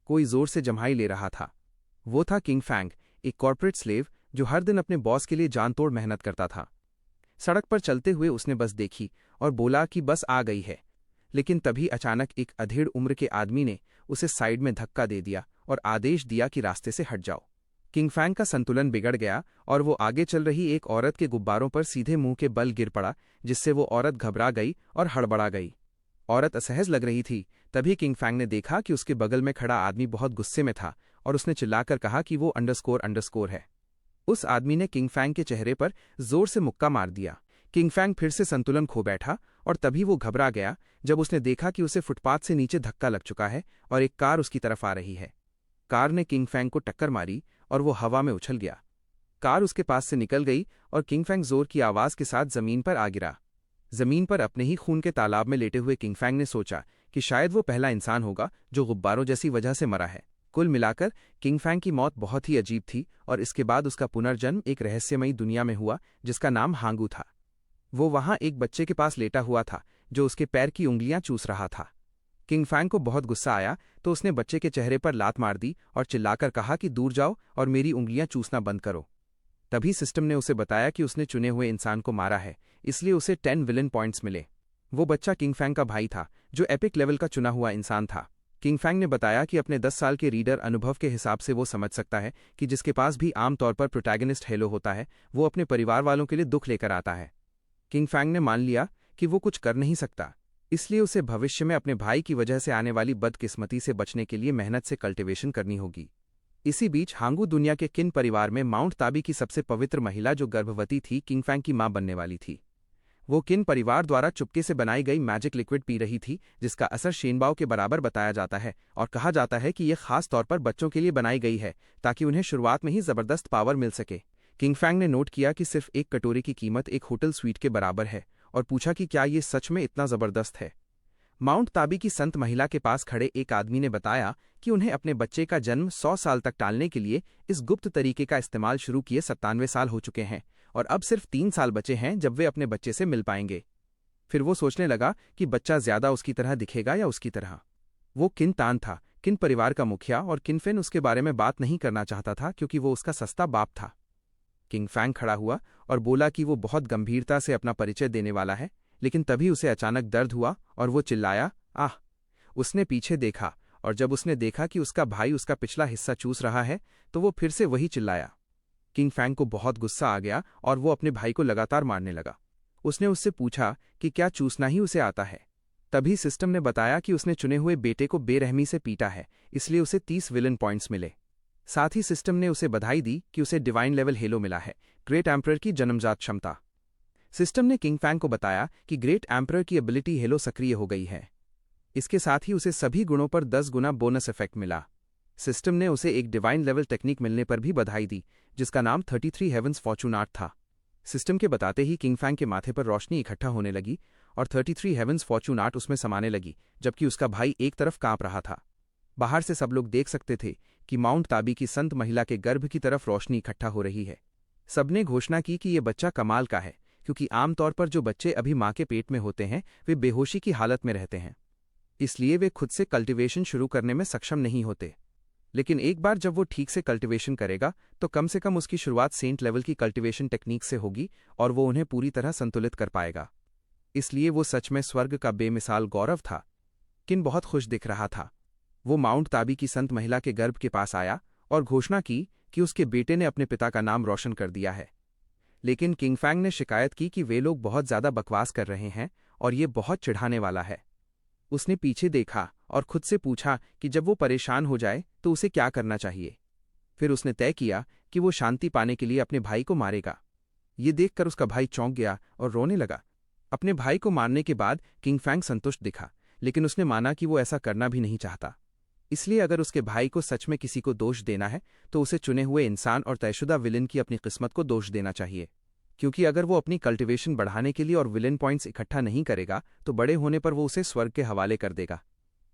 कोई जोर से जम्हाई ले रहा था। वो था किंग फैंग, एक कॉर्पोरेट स्लेव जो हर दिन अपने बॉस के लिए जानतोड़ मेहनत करता था। सड़क पर चलते हुए उसने बस देखी और बोला कि बस आ गई है। लेकिन तभी अचानक एक अधेड़ उम्र के आदमी ने उसे साइड में धक्का दे दिया और आदेश दिया कि रास्ते से हट जाओ। किंग फैंग का संतुलन बिगड़ गया और वो आगे चल रही एक औरत के गुब्बारों पर सीधे मुंह के बल गिर पड़ा, जिससे वो औरत घबरा गई और हड़बड़ा गई। औरत असहज लग रही थी। तभी किंग फैंग ने देखा कि उसके बगल में खड़ा आदमी बहुत गुस्से में था और उसने चिल्लाकर कहा कि वो __ है। उस आदमी ने किंग फैंग के चेहरे पर जोर से मुक्का मार दिया। किंग फैंग फिर से संतुलन खो बैठा और तभी वो घबरा गया जब उसने देखा कि उसे फुटपाथ से नीचे धक्का लग चुका है और एक कार उसकी तरफ आ रही है। कार ने किंग फैंग को टक्कर मारी और वो हवा में उछल गया। कार उसके पास से निकल गई और किंग फैंग जोर की आवाज के साथ जमीन पर आ गिरा। जमीन पर अपने ही खून के तालाब में लेटे हुए किंग फैंग ने सोचा कि शायद वो पहला इंसान होगा जो गुब्बारों जैसी वजह से मरा है। कुल मिलाकर किंग फैंग की मौत बहुत ही अजीब थी और इसके बाद उसका पुनर्जन्म एक रहस्यमयी दुनिया में हुआ जिसका नाम हांगू था। वो वहां एक बच्चे के पास लेटा हुआ था जो उसके पैर की उंगलियां चूस रहा था। किंग फैंग को बहुत गुस्सा आया तो उसने बच्चे के चेहरे पर लात मार दी और चिल्लाकर कहा कि दूर जाओ और मेरी उंगलियां चूसना बंद करो। तभी सिस्टम ने उसे बताया कि उसने चुने हुए इंसान को मारा है, इसलिए उसे 10 विलन पॉइंट्स मिले। वो बच्चा किंग फैंग का भाई था जो एपिक लेवल का चुना हुआ इंसान था। किंग फैंग ने बताया कि अपने 10 साल के रीडर अनुभव के हिसाब से वो समझ सकता है कि जिसके पास भी आमतौर पर प्रोटैगनिस्ट हेलो होता है वो अपने परिवार वालों के लिए दुख लेकर आता है। किंग फैंग ने मान लिया कि वो कुछ कर नहीं सकता, इसलिए उसे भविष्य में अपने भाई की वजह से आने वाली बदकिस्मती से बचने के लिए मेहनत से कल्टिवेशन करनी होगी। इसी बीच हांगू दुनिया के किन परिवार में माउंट ताबी की सबसे पवित्र महिला जो गर्भवती थी किंग फैंग की मां बनने वाली थी। वो किन परिवार द्वारा चुपके से बनाई गई मैजिक लिक्विड पी रही थी जिसका असर शेनबाओ के बराबर बताया जाता है और कहा जाता है कि यह खास तौर पर बच्चों के लिए बनाई गई है ताकि उन्हें शुरुआत में ही जबरदस्त पावर मिल सके। किंग फैंग ने नोट किया कि सिर्फ एक कटोरे की कीमत एक होटल स्वीट के बराबर है और पूछा कि क्या ये सच में इतना जबरदस्त है। माउंट ताबी की संत महिला के पास खड़े एक आदमी ने बताया कि उन्हें अपने बच्चे का जन्म 100 साल तक टालने के लिए इस गुप्त तरीके का इस्तेमाल शुरू किए 97 साल हो चुके हैं और अब सिर्फ 3 साल बचे हैं जब वे अपने बच्चे से मिल पाएंगे। फिर वो सोचने लगा कि बच्चा ज्यादा उसकी तरह दिखेगा या उसकी तरह। वो किन तान था, किन परिवार का मुखिया, और किनफिन उसके बारे में बात नहीं करना चाहता था क्योंकि वो उसका सस्ता बाप था। किंग फैंग खड़ा हुआ और बोला कि वो बहुत गंभीरता से अपना परिचय देने वाला है, लेकिन तभी उसे अचानक दर्द हुआ और वो चिल्लाया, आह। उसने पीछे देखा और जब उसने देखा कि उसका भाई उसका पिछला हिस्सा चूस रहा है तो वो फिर से वही चिल्लाया। किंग फैंग को बहुत गुस्सा आ गया और वो अपने भाई को लगातार मारने लगा। उसने उससे पूछा कि क्या चूसना ही उसे आता है। तभी सिस्टम ने बताया कि उसने चुने हुए बेटे को बेरहमी से पीटा है, इसलिए उसे 30 विलन पॉइंट्स मिले। साथ ही सिस्टम ने उसे बधाई दी कि उसे डिवाइन लेवल हेलो मिला है, ग्रेट एम्परर की जन्मजात क्षमता। सिस्टम ने किंग फैंग को बताया कि ग्रेट एम्परर की एबिलिटी हेलो सक्रिय हो गई है। इसके साथ ही उसे सभी गुणों पर 10 गुना बोनस इफेक्ट मिला। सिस्टम ने उसे एक डिवाइन लेवल टेक्निक मिलने पर भी बधाई दी जिसका नाम 33 हेवंस फॉर्चून आर्ट था। सिस्टम के बताते ही किंग फैंग के माथे पर रोशनी इकट्ठा होने लगी और 33 हेवंस फॉर्चून आर्ट उसमें समाने लगी, जबकि उसका भाई एक तरफ कांप रहा था। बाहर से सब लोग देख सकते थे कि माउंट ताबी की संत महिला के गर्भ की तरफ रोशनी इकट्ठा हो रही है। सबने घोषणा की कि यह बच्चा कमाल का है, क्योंकि आमतौर पर जो बच्चे अभी मां के पेट में होते हैं वे बेहोशी की हालत में रहते हैं, इसलिए वे खुद से कल्टिवेशन शुरू करने में सक्षम नहीं होते। लेकिन एक बार जब वो ठीक से कल्टिवेशन करेगा तो कम से कम उसकी शुरुआत सेंट लेवल की कल्टिवेशन टेक्निक से होगी और वो उन्हें पूरी तरह संतुलित कर पाएगा। इसलिए वो सच में स्वर्ग का बेमिसाल गौरव था। किन बहुत खुश दिख रहा था। वो माउंट ताबी की संत महिला के गर्भ के पास आया और घोषणा की कि उसके बेटे ने अपने पिता का नाम रोशन कर दिया है। लेकिन किंग फैंग ने शिकायत की कि वे लोग बहुत ज्यादा बकवास कर रहे हैं और ये बहुत चिढ़ाने वाला है। उसने पीछे देखा और खुद से पूछा कि जब वो परेशान हो जाए तो उसे क्या करना चाहिए। फिर उसने तय किया कि वो शांति पाने के लिए अपने भाई को मारेगा। ये देखकर उसका भाई चौंक गया और रोने लगा। अपने भाई को मारने के बाद किंग फैंग संतुष्ट दिखा, लेकिन उसने माना कि वो ऐसा करना भी नहीं चाहता। इसलिए अगर उसके भाई को सच में किसी को दोष देना है तो उसे चुने हुए इंसान और तयशुदा विलेन की अपनी किस्मत को दोष देना चाहिए, क्योंकि अगर वो अपनी कल्टिवेशन बढ़ाने के लिए और विलेन पॉइंट्स इकट्ठा नहीं करेगा तो बड़े होने पर वो उसे स्वर्ग के हवाले कर देगा।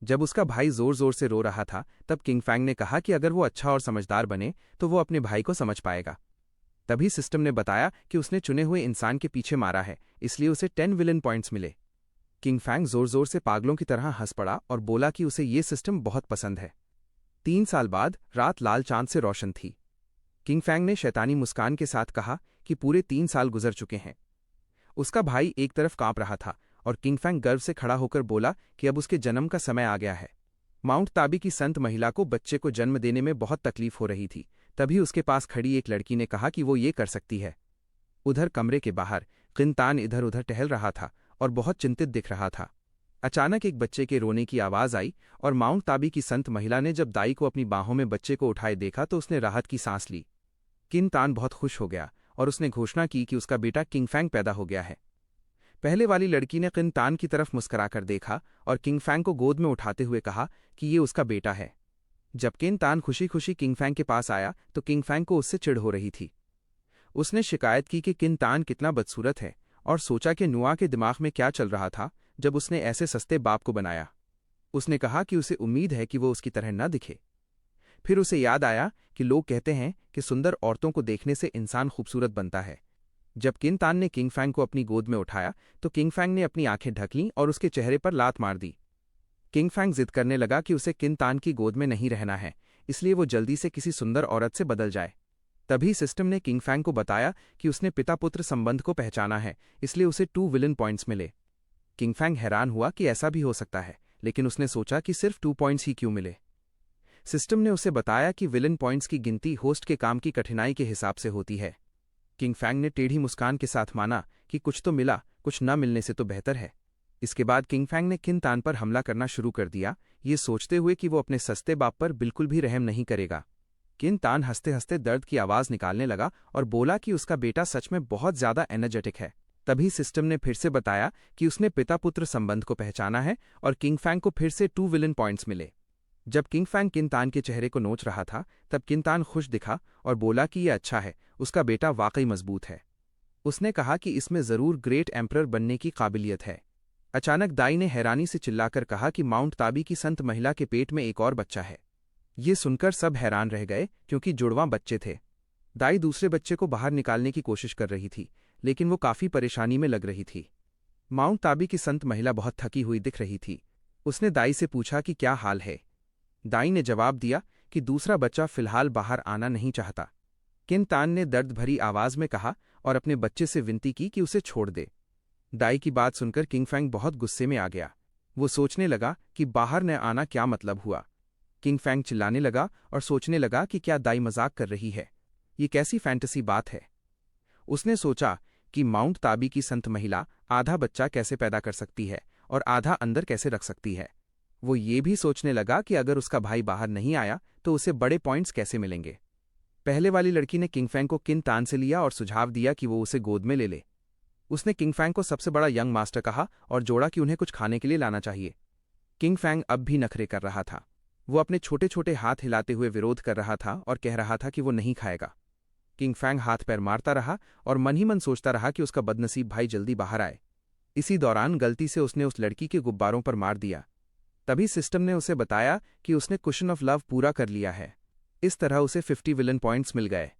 जब उसका भाई जोर जोर से रो रहा था तब किंग फैंग ने कहा कि अगर वो अच्छा और समझदार बने तो वो अपने भाई को समझ पाएगा। तभी सिस्टम ने बताया कि उसने चुने हुए इंसान के पीछे मारा है, इसलिए उसे 10 विलेन पॉइंट्स मिले। किंग फैंग जोर जोर से पागलों की तरह हंस पड़ा और बोला कि उसे ये सिस्टम बहुत पसंद है। 3 साल बाद रात लाल चांद से रोशन थी। किंग फैंग ने शैतानी मुस्कान के साथ कहा कि पूरे 3 साल गुजर चुके हैं। उसका भाई एक तरफ कांप रहा था और किंग फैंग गर्व से खड़ा होकर बोला कि अब उसके जन्म का समय आ गया है। माउंट ताबी की संत महिला को बच्चे को जन्म देने में बहुत तकलीफ हो रही थी। तभी उसके पास खड़ी एक लड़की ने कहा कि वो ये कर सकती है। उधर कमरे के बाहर किंतान इधर उधर टहल रहा था और बहुत चिंतित दिख रहा था। अचानक एक बच्चे के रोने की आवाज आई और माउंट ताबी की संत महिला ने जब दाई को अपनी बाहों में बच्चे को उठाए देखा तो उसने राहत की सांस ली। किंतान बहुत खुश हो गया और उसने घोषणा की कि उसका बेटा किंग फैंग पैदा हो गया है। पहले वाली लड़की ने किंतान की तरफ मुस्कुराकर देखा और किंग फैंग को गोद में उठाते हुए कहा कि ये उसका बेटा है। जब किंतान खुशी खुशी किंग फैंग के पास आया तो किंग फैंग को उससे चिढ़ हो रही थी। उसने शिकायत की कि किंतान कितना बदसूरत है और सोचा कि नुआ के दिमाग में क्या चल रहा था जब उसने ऐसे सस्ते बाप को बनाया। उसने कहा कि उसे उम्मीद है कि वो उसकी तरह न दिखे। फिर उसे याद आया कि लोग कहते हैं कि सुंदर औरतों को देखने से इंसान खूबसूरत बनता है। जब किंतान ने किंग फैंग को अपनी गोद में उठाया तो किंग फैंग ने अपनी आंखें ढक लीं और उसके चेहरे पर लात मार दी। किंग फैंग जिद करने लगा कि उसे किंतान की गोद में नहीं रहना है, इसलिए वो जल्दी से किसी सुंदर औरत से बदल जाए। तभी सिस्टम ने किंग फैंग को बताया कि उसने पिता पुत्र संबंध को पहचाना है, इसलिए उसे 2 विलन पॉइंट्स मिले। किंग फैंग हैरान हुआ कि ऐसा भी हो सकता है, लेकिन उसने सोचा कि सिर्फ 2 पॉइंट्स ही क्यों मिले। सिस्टम ने उसे बताया कि विलन पॉइंट्स की गिनती होस्ट के काम की कठिनाई के हिसाब से होती है। किंग फैंग ने टेढ़ी मुस्कान के साथ माना कि कुछ तो मिला, कुछ न मिलने से तो बेहतर है। इसके बाद किंग फैंग ने किंतान पर हमला करना शुरू कर दिया, ये सोचते हुए कि वो अपने सस्ते बाप पर बिल्कुल भी रहम नहीं करेगा। किंतान हंसते हंसते दर्द की आवाज निकालने लगा और बोला कि उसका बेटा सच में बहुत ज्यादा एनर्जेटिक है। तभी सिस्टम ने फिर से बताया कि उसने पिता पुत्र संबंध को पहचाना है और किंग फैंग को फिर से 2 विलन पॉइंट्स मिले। जब किंग फैंग किंतान के चेहरे को नोच रहा था तब किंतान खुश दिखा और बोला कि यह अच्छा है, उसका बेटा वाकई मजबूत है। उसने कहा कि इसमें जरूर ग्रेट एम्परर बनने की काबिलियत है। अचानक दाई ने हैरानी से चिल्लाकर कहा कि माउंट ताबी की संत महिला के पेट में एक और बच्चा है। ये सुनकर सब हैरान रह गए क्योंकि जुड़वां बच्चे थे। दाई दूसरे बच्चे को बाहर निकालने की कोशिश कर रही थी, लेकिन वो काफी परेशानी में लग रही थी। माउंट ताबी की संत महिला बहुत थकी हुई दिख रही थी। उसने दाई से पूछा कि क्या हाल है। दाई ने जवाब दिया कि दूसरा बच्चा फिलहाल बाहर आना नहीं चाहता। किंतान ने दर्द भरी आवाज में कहा और अपने बच्चे से विनती की कि उसे छोड़ दे। दाई की बात सुनकर किंग फैंग बहुत गुस्से में आ गया। वो सोचने लगा कि बाहर न आना क्या मतलब हुआ। किंग फैंग चिल्लाने लगा और सोचने लगा कि क्या दाई मजाक कर रही है, ये कैसी फैंटेसी बात है। उसने सोचा कि माउंट ताबी की संत महिला आधा बच्चा कैसे पैदा कर सकती है और आधा अंदर कैसे रख सकती है। वो ये भी सोचने लगा कि अगर उसका भाई बाहर नहीं आया तो उसे बड़े पॉइंट्स कैसे मिलेंगे। पहले वाली लड़की ने किंग फैंग को किंतान से लिया और सुझाव दिया कि वो उसे गोद में ले ले। उसने किंग फैंग को सबसे बड़ा यंग मास्टर कहा और जोड़ा कि उन्हें कुछ खाने के लिए लाना चाहिए। किंग फैंग अब भी नखरे कर रहा था। वो अपने छोटे छोटे हाथ हिलाते हुए विरोध कर रहा था और कह रहा था कि वो नहीं खाएगा। किंग फैंग हाथ पैर मारता रहा और मन ही मन सोचता रहा कि उसका बदनसीब भाई जल्दी बाहर आए। इसी दौरान गलती से उसने उस लड़की के गुब्बारों पर मार दिया। तभी सिस्टम ने उसे बताया कि उसने कुशन ऑफ लव पूरा कर लिया है। इस तरह उसे 50 विलन पॉइंट्स मिल गए।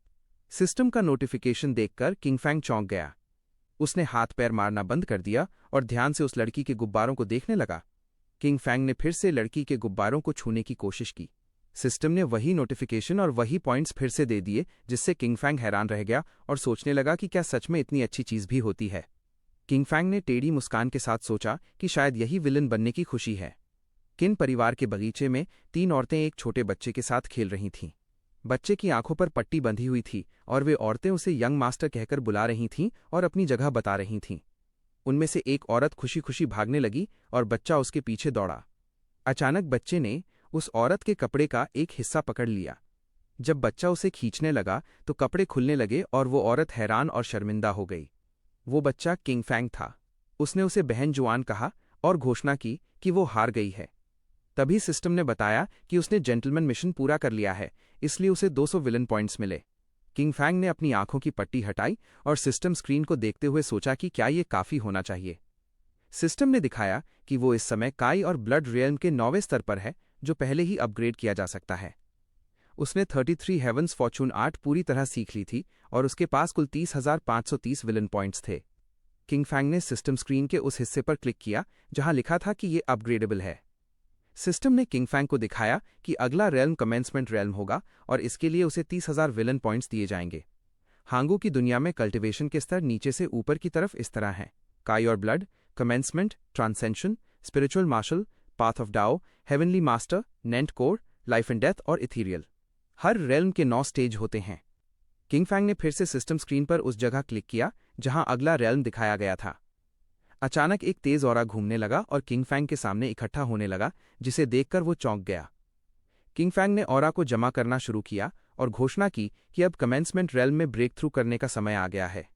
सिस्टम का नोटिफिकेशन देखकर किंग फैंग चौंक गया। उसने हाथ पैर मारना बंद कर दिया और ध्यान से उस लड़की के गुब्बारों को देखने लगा। किंग फैंग ने फिर से लड़की के गुब्बारों को छूने की कोशिश की। सिस्टम ने वही नोटिफिकेशन और वही पॉइंट्स फिर से दे दिए, जिससे किंग फैंग हैरान रह गया और सोचने लगा कि क्या सच में इतनी अच्छी चीज भी होती है। किंग फैंग ने टेढ़ी मुस्कान के साथ सोचा कि शायद यही विलन बनने की खुशी है। किन परिवार के बगीचे में 3 औरतें एक छोटे बच्चे के साथ खेल रही थीं। बच्चे की आंखों पर पट्टी बंधी हुई थी और वे औरतें उसे यंग मास्टर कहकर बुला रही थीं और अपनी जगह बता रही थीं। उनमें से एक औरत खुशी खुशी भागने लगी और बच्चा उसके पीछे दौड़ा। अचानक बच्चे ने उस औरत के कपड़े का एक हिस्सा पकड़ लिया। जब बच्चा उसे खींचने लगा तो कपड़े खुलने लगे और वो औरत हैरान और शर्मिंदा हो गई। वो बच्चा किंग फैंग था। उसने उसे बहन जुआन कहा और घोषणा की कि वो हार गई है। तभी सिस्टम ने बताया कि उसने जेंटलमैन मिशन पूरा कर लिया है, इसलिए उसे 200 विलन पॉइंट्स मिले। किंग फैंग ने अपनी आंखों की पट्टी हटाई और सिस्टम स्क्रीन को देखते हुए सोचा कि क्या ये काफी होना चाहिए। सिस्टम ने दिखाया कि वो इस समय काई और ब्लड रियल्म के 9वें स्तर पर है, जो पहले ही अपग्रेड किया जा सकता है। उसने 33 हेवंस फॉर्चून 8 पूरी तरह सीख ली थी और उसके पास कुल 30,530 विलन पॉइंट्स थे। किंग फैंग ने सिस्टम स्क्रीन के उस हिस्से पर क्लिक किया जहां लिखा था कि ये अपग्रेडेबल है। सिस्टम ने किंग फैंग को दिखाया कि अगला रेल्म कमेंसमेंट रेल्म होगा और इसके लिए उसे 30,000 विलन पॉइंट्स दिए जाएंगे। हांगू की दुनिया में कल्टिवेशन के स्तर नीचे से ऊपर की तरफ इस तरह हैं: काई और blood, commencement, transcension, spiritual martial, path of Dao, heavenly master, nascent core, life and death और इथीरियल। हर रेल्म के 9 स्टेज होते हैं। किंग फैंग ने फिर से सिस्टम स्क्रीन पर उस जगह क्लिक किया जहां अगला रेल्म दिखाया गया था। अचानक एक तेज ऑरा घूमने लगा और किंग फैंग के सामने इकट्ठा होने लगा, जिसे देखकर वो चौंक गया। किंग फैंग ने ऑरा को जमा करना शुरू किया और घोषणा की कि अब कमेंसमेंट रेल्म में ब्रेक थ्रू करने का समय आ गया है।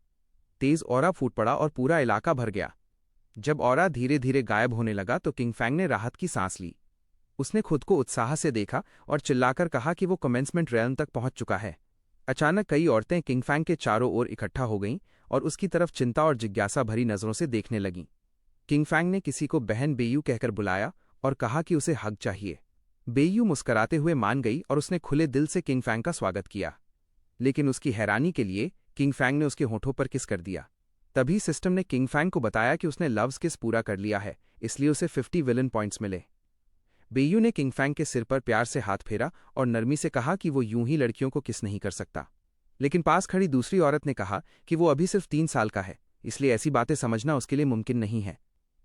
तेज ऑरा फूट पड़ा और पूरा इलाका भर गया। जब ऑरा धीरे धीरे गायब होने लगा तो किंग फैंग ने राहत की सांस ली। उसने खुद को उत्साह से देखा और चिल्लाकर कहा कि वो कमेंसमेंट रेल्म तक पहुंच चुका है। अचानक कई औरतें किंग फैंग के चारों ओर इकट्ठा हो गईं और उसकी तरफ चिंता और जिज्ञासा भरी नजरों से देखने लगीं। किंग फैंग ने किसी को बहन बेयू कहकर बुलाया और कहा कि उसे हग चाहिए। बेयू मुस्कराते हुए मान गई और उसने खुले दिल से किंग फैंग का स्वागत किया। लेकिन उसकी हैरानी के लिए किंग फैंग ने उसके होठों पर किस कर दिया। तभी सिस्टम ने किंग फैंग को बताया कि उसने लव्स किस पूरा कर लिया है, इसलिए उसे 50 विलन पॉइंट्स मिले। बेयू ने किंग फैंग के सिर पर प्यार से हाथ फेरा और नरमी से कहा कि वो यूं ही लड़कियों को किस नहीं कर सकता। लेकिन पास खड़ी दूसरी औरत ने कहा कि वो अभी सिर्फ 3 साल का है, इसलिए ऐसी बातें समझना उसके लिए मुमकिन नहीं है।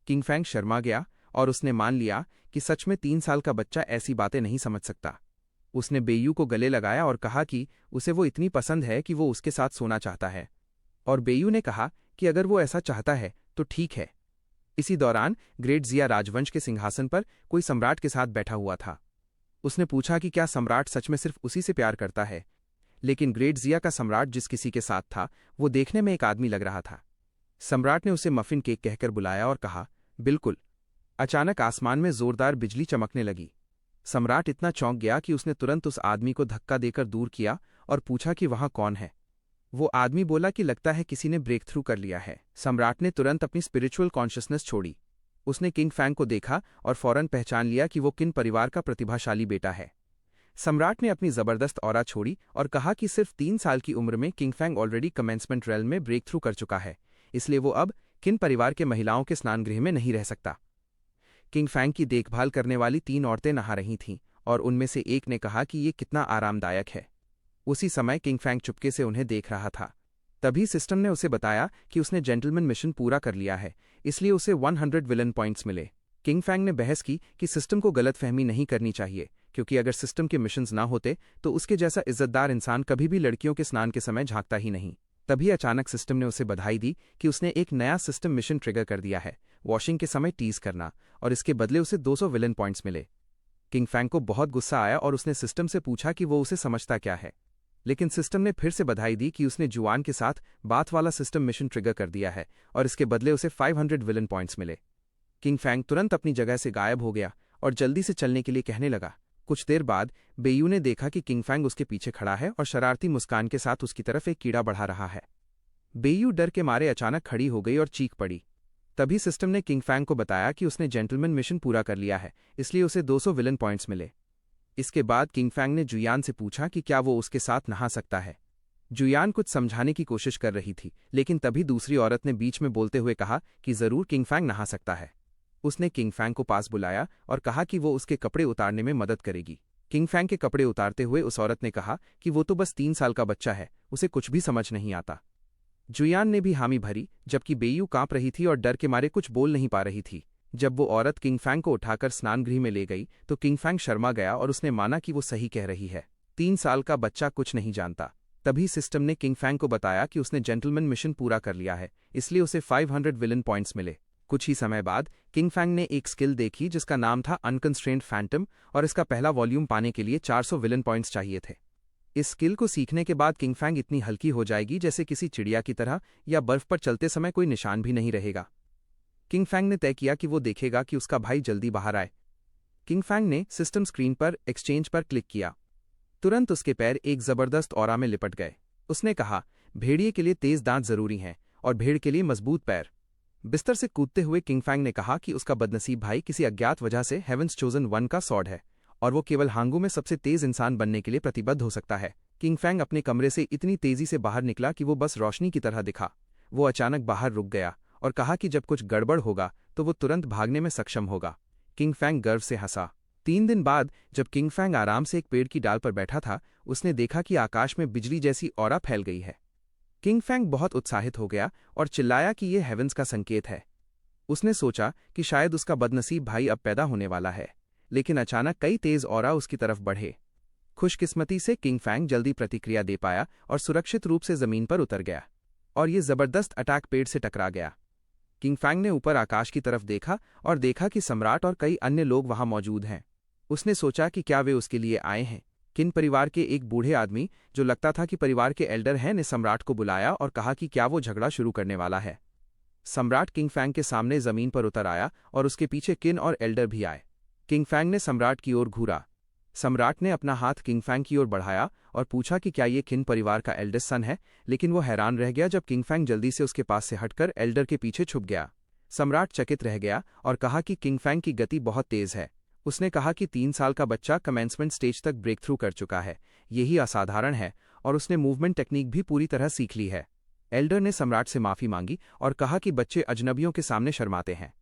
किंग फैंग शर्मा गया और उसने मान लिया कि सच में 3 साल का बच्चा ऐसी बातें नहीं समझ सकता। उसने बेयू को गले लगाया और कहा कि उसे वो इतनी पसंद है कि वो उसके साथ सोना चाहता है, और बेयू ने कहा कि अगर वो ऐसा चाहता है तो ठीक है। इसी दौरान ग्रेट जिया राजवंश के सिंहासन पर कोई सम्राट के साथ बैठा हुआ था। उसने पूछा कि क्या सम्राट सच में सिर्फ उसी से प्यार करता है, लेकिन ग्रेट जिया का सम्राट जिस किसी के साथ था वो देखने में एक आदमी लग रहा था। सम्राट ने उसे मफिन केक कहकर बुलाया और कहा, बिल्कुल। अचानक आसमान में जोरदार बिजली चमकने लगी। सम्राट इतना चौंक गया कि उसने तुरंत उस आदमी को धक्का देकर दूर किया और पूछा कि वहां कौन है। वो आदमी बोला कि लगता है किसी ने ब्रेक थ्रू कर लिया है। सम्राट ने तुरंत अपनी स्पिरिचुअल कॉन्शियसनेस छोड़ी। उसने किंग फैंग को देखा और फौरन पहचान लिया कि वो किन परिवार का प्रतिभाशाली बेटा है। सम्राट ने अपनी जबरदस्त ऑरा छोड़ी और कहा कि सिर्फ 3 साल की उम्र में King Fang already commencement realm में ब्रेक थ्रू कर चुका है, इसलिए वो अब किन परिवार के महिलाओं के स्नानगृह में नहीं रह सकता। किंग फैंग की देखभाल करने वाली 3 औरतें नहा रही थीं और उनमें से एक ने कहा कि ये कितना आरामदायक है। उसी समय किंग फैंग चुपके से उन्हें देख रहा था। तभी सिस्टम ने उसे बताया कि उसने जेंटलमैन मिशन पूरा कर लिया है, इसलिए उसे 100 विलन पॉइंट्स मिले। किंग फैंग ने बहस की कि सिस्टम को गलतफहमी नहीं करनी चाहिए, क्योंकि अगर सिस्टम के मिशंस ना होते तो उसके जैसा इज्जतदार इंसान कभी भी लड़कियों के स्नान के समय झांकता ही नहीं। तभी अचानक सिस्टम ने उसे बधाई दी कि उसने एक नया सिस्टम मिशन ट्रिगर कर दिया है, वॉशिंग के समय टीज करना, और इसके बदले उसे 200 विलन पॉइंट्स मिले। किंग फैंग को बहुत गुस्सा आया और उसने सिस्टम से पूछा कि वो उसे समझता क्या है, लेकिन सिस्टम ने फिर से बधाई दी कि उसने जुआन के साथ बाथ वाला सिस्टम मिशन ट्रिगर कर दिया है और इसके बदले उसे 500 विलन पॉइंट्स मिले। किंग फैंग तुरंत अपनी जगह से गायब हो गया और जल्दी से चलने के लिए कहने लगा। कुछ देर बाद बेयू ने देखा कि किंग फैंग उसके पीछे खड़ा है और शरारती मुस्कान के साथ उसकी तरफ एक कीड़ा बढ़ा रहा है। बेयू डर के मारे अचानक खड़ी हो गई और चीख पड़ी। तभी सिस्टम ने किंग फैंग को बताया कि उसने जेंटलमैन मिशन पूरा कर लिया है, इसलिए उसे 200 विलन पॉइंट्स मिले। इसके बाद किंग फैंग ने जुयान से पूछा कि क्या वो उसके साथ नहा सकता है। जुयान कुछ समझाने की कोशिश कर रही थी, लेकिन तभी दूसरी औरत ने बीच में बोलते हुए कहा कि जरूर किंग फैंग नहा सकता है। उसने किंग फैंग को पास बुलाया और कहा कि वो उसके कपड़े उतारने में मदद करेगी। किंग फैंग के कपड़े उतारते हुए उस औरत ने कहा कि वो तो बस 3 साल का बच्चा है, उसे कुछ भी समझ नहीं आता। जुयान ने भी हामी भरी, जबकि बेयू कांप रही थी और डर के मारे कुछ बोल नहीं पा रही थी। जब वो औरत किंग फैंग को उठाकर स्नानगृह में ले गई तो किंग फैंग शर्मा गया और उसने माना कि वो सही कह रही है। 3 साल का बच्चा कुछ नहीं जानता। तभी सिस्टम ने किंग फैंग को बताया कि उसने जेंटलमैन मिशन पूरा कर लिया है, इसलिए उसे 500 विलन पॉइंट्स मिले। कुछ ही समय बाद किंग फैंग ने एक स्किल देखी जिसका नाम था अनकंस्ट्रेंड फैंटम, और इसका पहला वॉल्यूम पाने के लिए 400 विलन पॉइंट्स चाहिए थे। इस स्किल को सीखने के बाद किंग फैंग इतनी हल्की हो जाएगी जैसे किसी चिड़िया की तरह, या बर्फ पर चलते समय कोई निशान भी नहीं रहेगा। किंग फैंग ने तय किया कि वो देखेगा कि उसका भाई जल्दी बाहर आए। किंग फैंग ने सिस्टम स्क्रीन पर एक्सचेंज पर क्लिक किया। तुरंत उसके पैर एक जबरदस्त ऑरा में लिपट गए। उसने कहा, भेड़िए के लिए तेज दांत जरूरी हैं और भेड़ के लिए मजबूत पैर। बिस्तर से कूदते हुए किंग फैंग ने कहा कि उसका बदनसीब भाई किसी अज्ञात वजह से हेवंस चोजन 1 का सॉर्ड है और वो केवल हांगू में सबसे तेज इंसान बनने के लिए प्रतिबद्ध हो सकता है। किंग फैंग अपने कमरे से इतनी तेजी से बाहर निकला कि वो बस रोशनी की तरह दिखा। वो अचानक बाहर रुक गया और कहा कि जब कुछ गड़बड़ होगा तो वो तुरंत भागने में सक्षम होगा। किंग फैंग गर्व से हंसा। 3 दिन बाद जब किंग फैंग आराम से एक पेड़ की डाल पर बैठा था, उसने देखा कि आकाश में बिजली जैसी ऑरा फैल गई है। किंग फैंग बहुत उत्साहित हो गया और चिल्लाया कि यह हेवेंस का संकेत है। उसने सोचा कि शायद उसका बदनसीब भाई अब पैदा होने वाला है, लेकिन अचानक कई तेज ऑरा उसकी तरफ बढ़े। खुशकिस्मती से किंग फैंग जल्दी प्रतिक्रिया दे पाया और सुरक्षित रूप से जमीन पर उतर गया, और ये जबरदस्त अटैक पेड़ से टकरा गया। किंग फैंग ने ऊपर आकाश की तरफ देखा और देखा कि सम्राट और कई अन्य लोग वहां मौजूद हैं। उसने सोचा कि क्या वे उसके लिए आए हैं। किन परिवार के एक बूढ़े आदमी, जो लगता था कि परिवार के एल्डर हैं, ने सम्राट को बुलाया और कहा कि क्या वो झगड़ा शुरू करने वाला है। सम्राट किंग फैंग के सामने जमीन पर उतर आया और उसके पीछे किन और एल्डर भी आए। किंग फैंग ने सम्राट की ओर घूरा। सम्राट ने अपना हाथ किंग फैंग की ओर बढ़ाया और पूछा कि क्या ये किन परिवार का एल्डेस्ट सन है, लेकिन वो हैरान रह गया जब किंग फैंग जल्दी से उसके पास से हटकर एल्डर के पीछे छुप गया। सम्राट चकित रह गया और कहा कि किंग फैंग की गति बहुत तेज है। उसने कहा कि 3 साल का बच्चा कमेंसमेंट स्टेज तक ब्रेक थ्रू कर चुका है, यही असाधारण है, और उसने मूवमेंट टेक्निक भी पूरी तरह सीख ली है। एल्डर ने सम्राट से माफी मांगी और कहा कि बच्चे अजनबियों के सामने शर्माते हैं।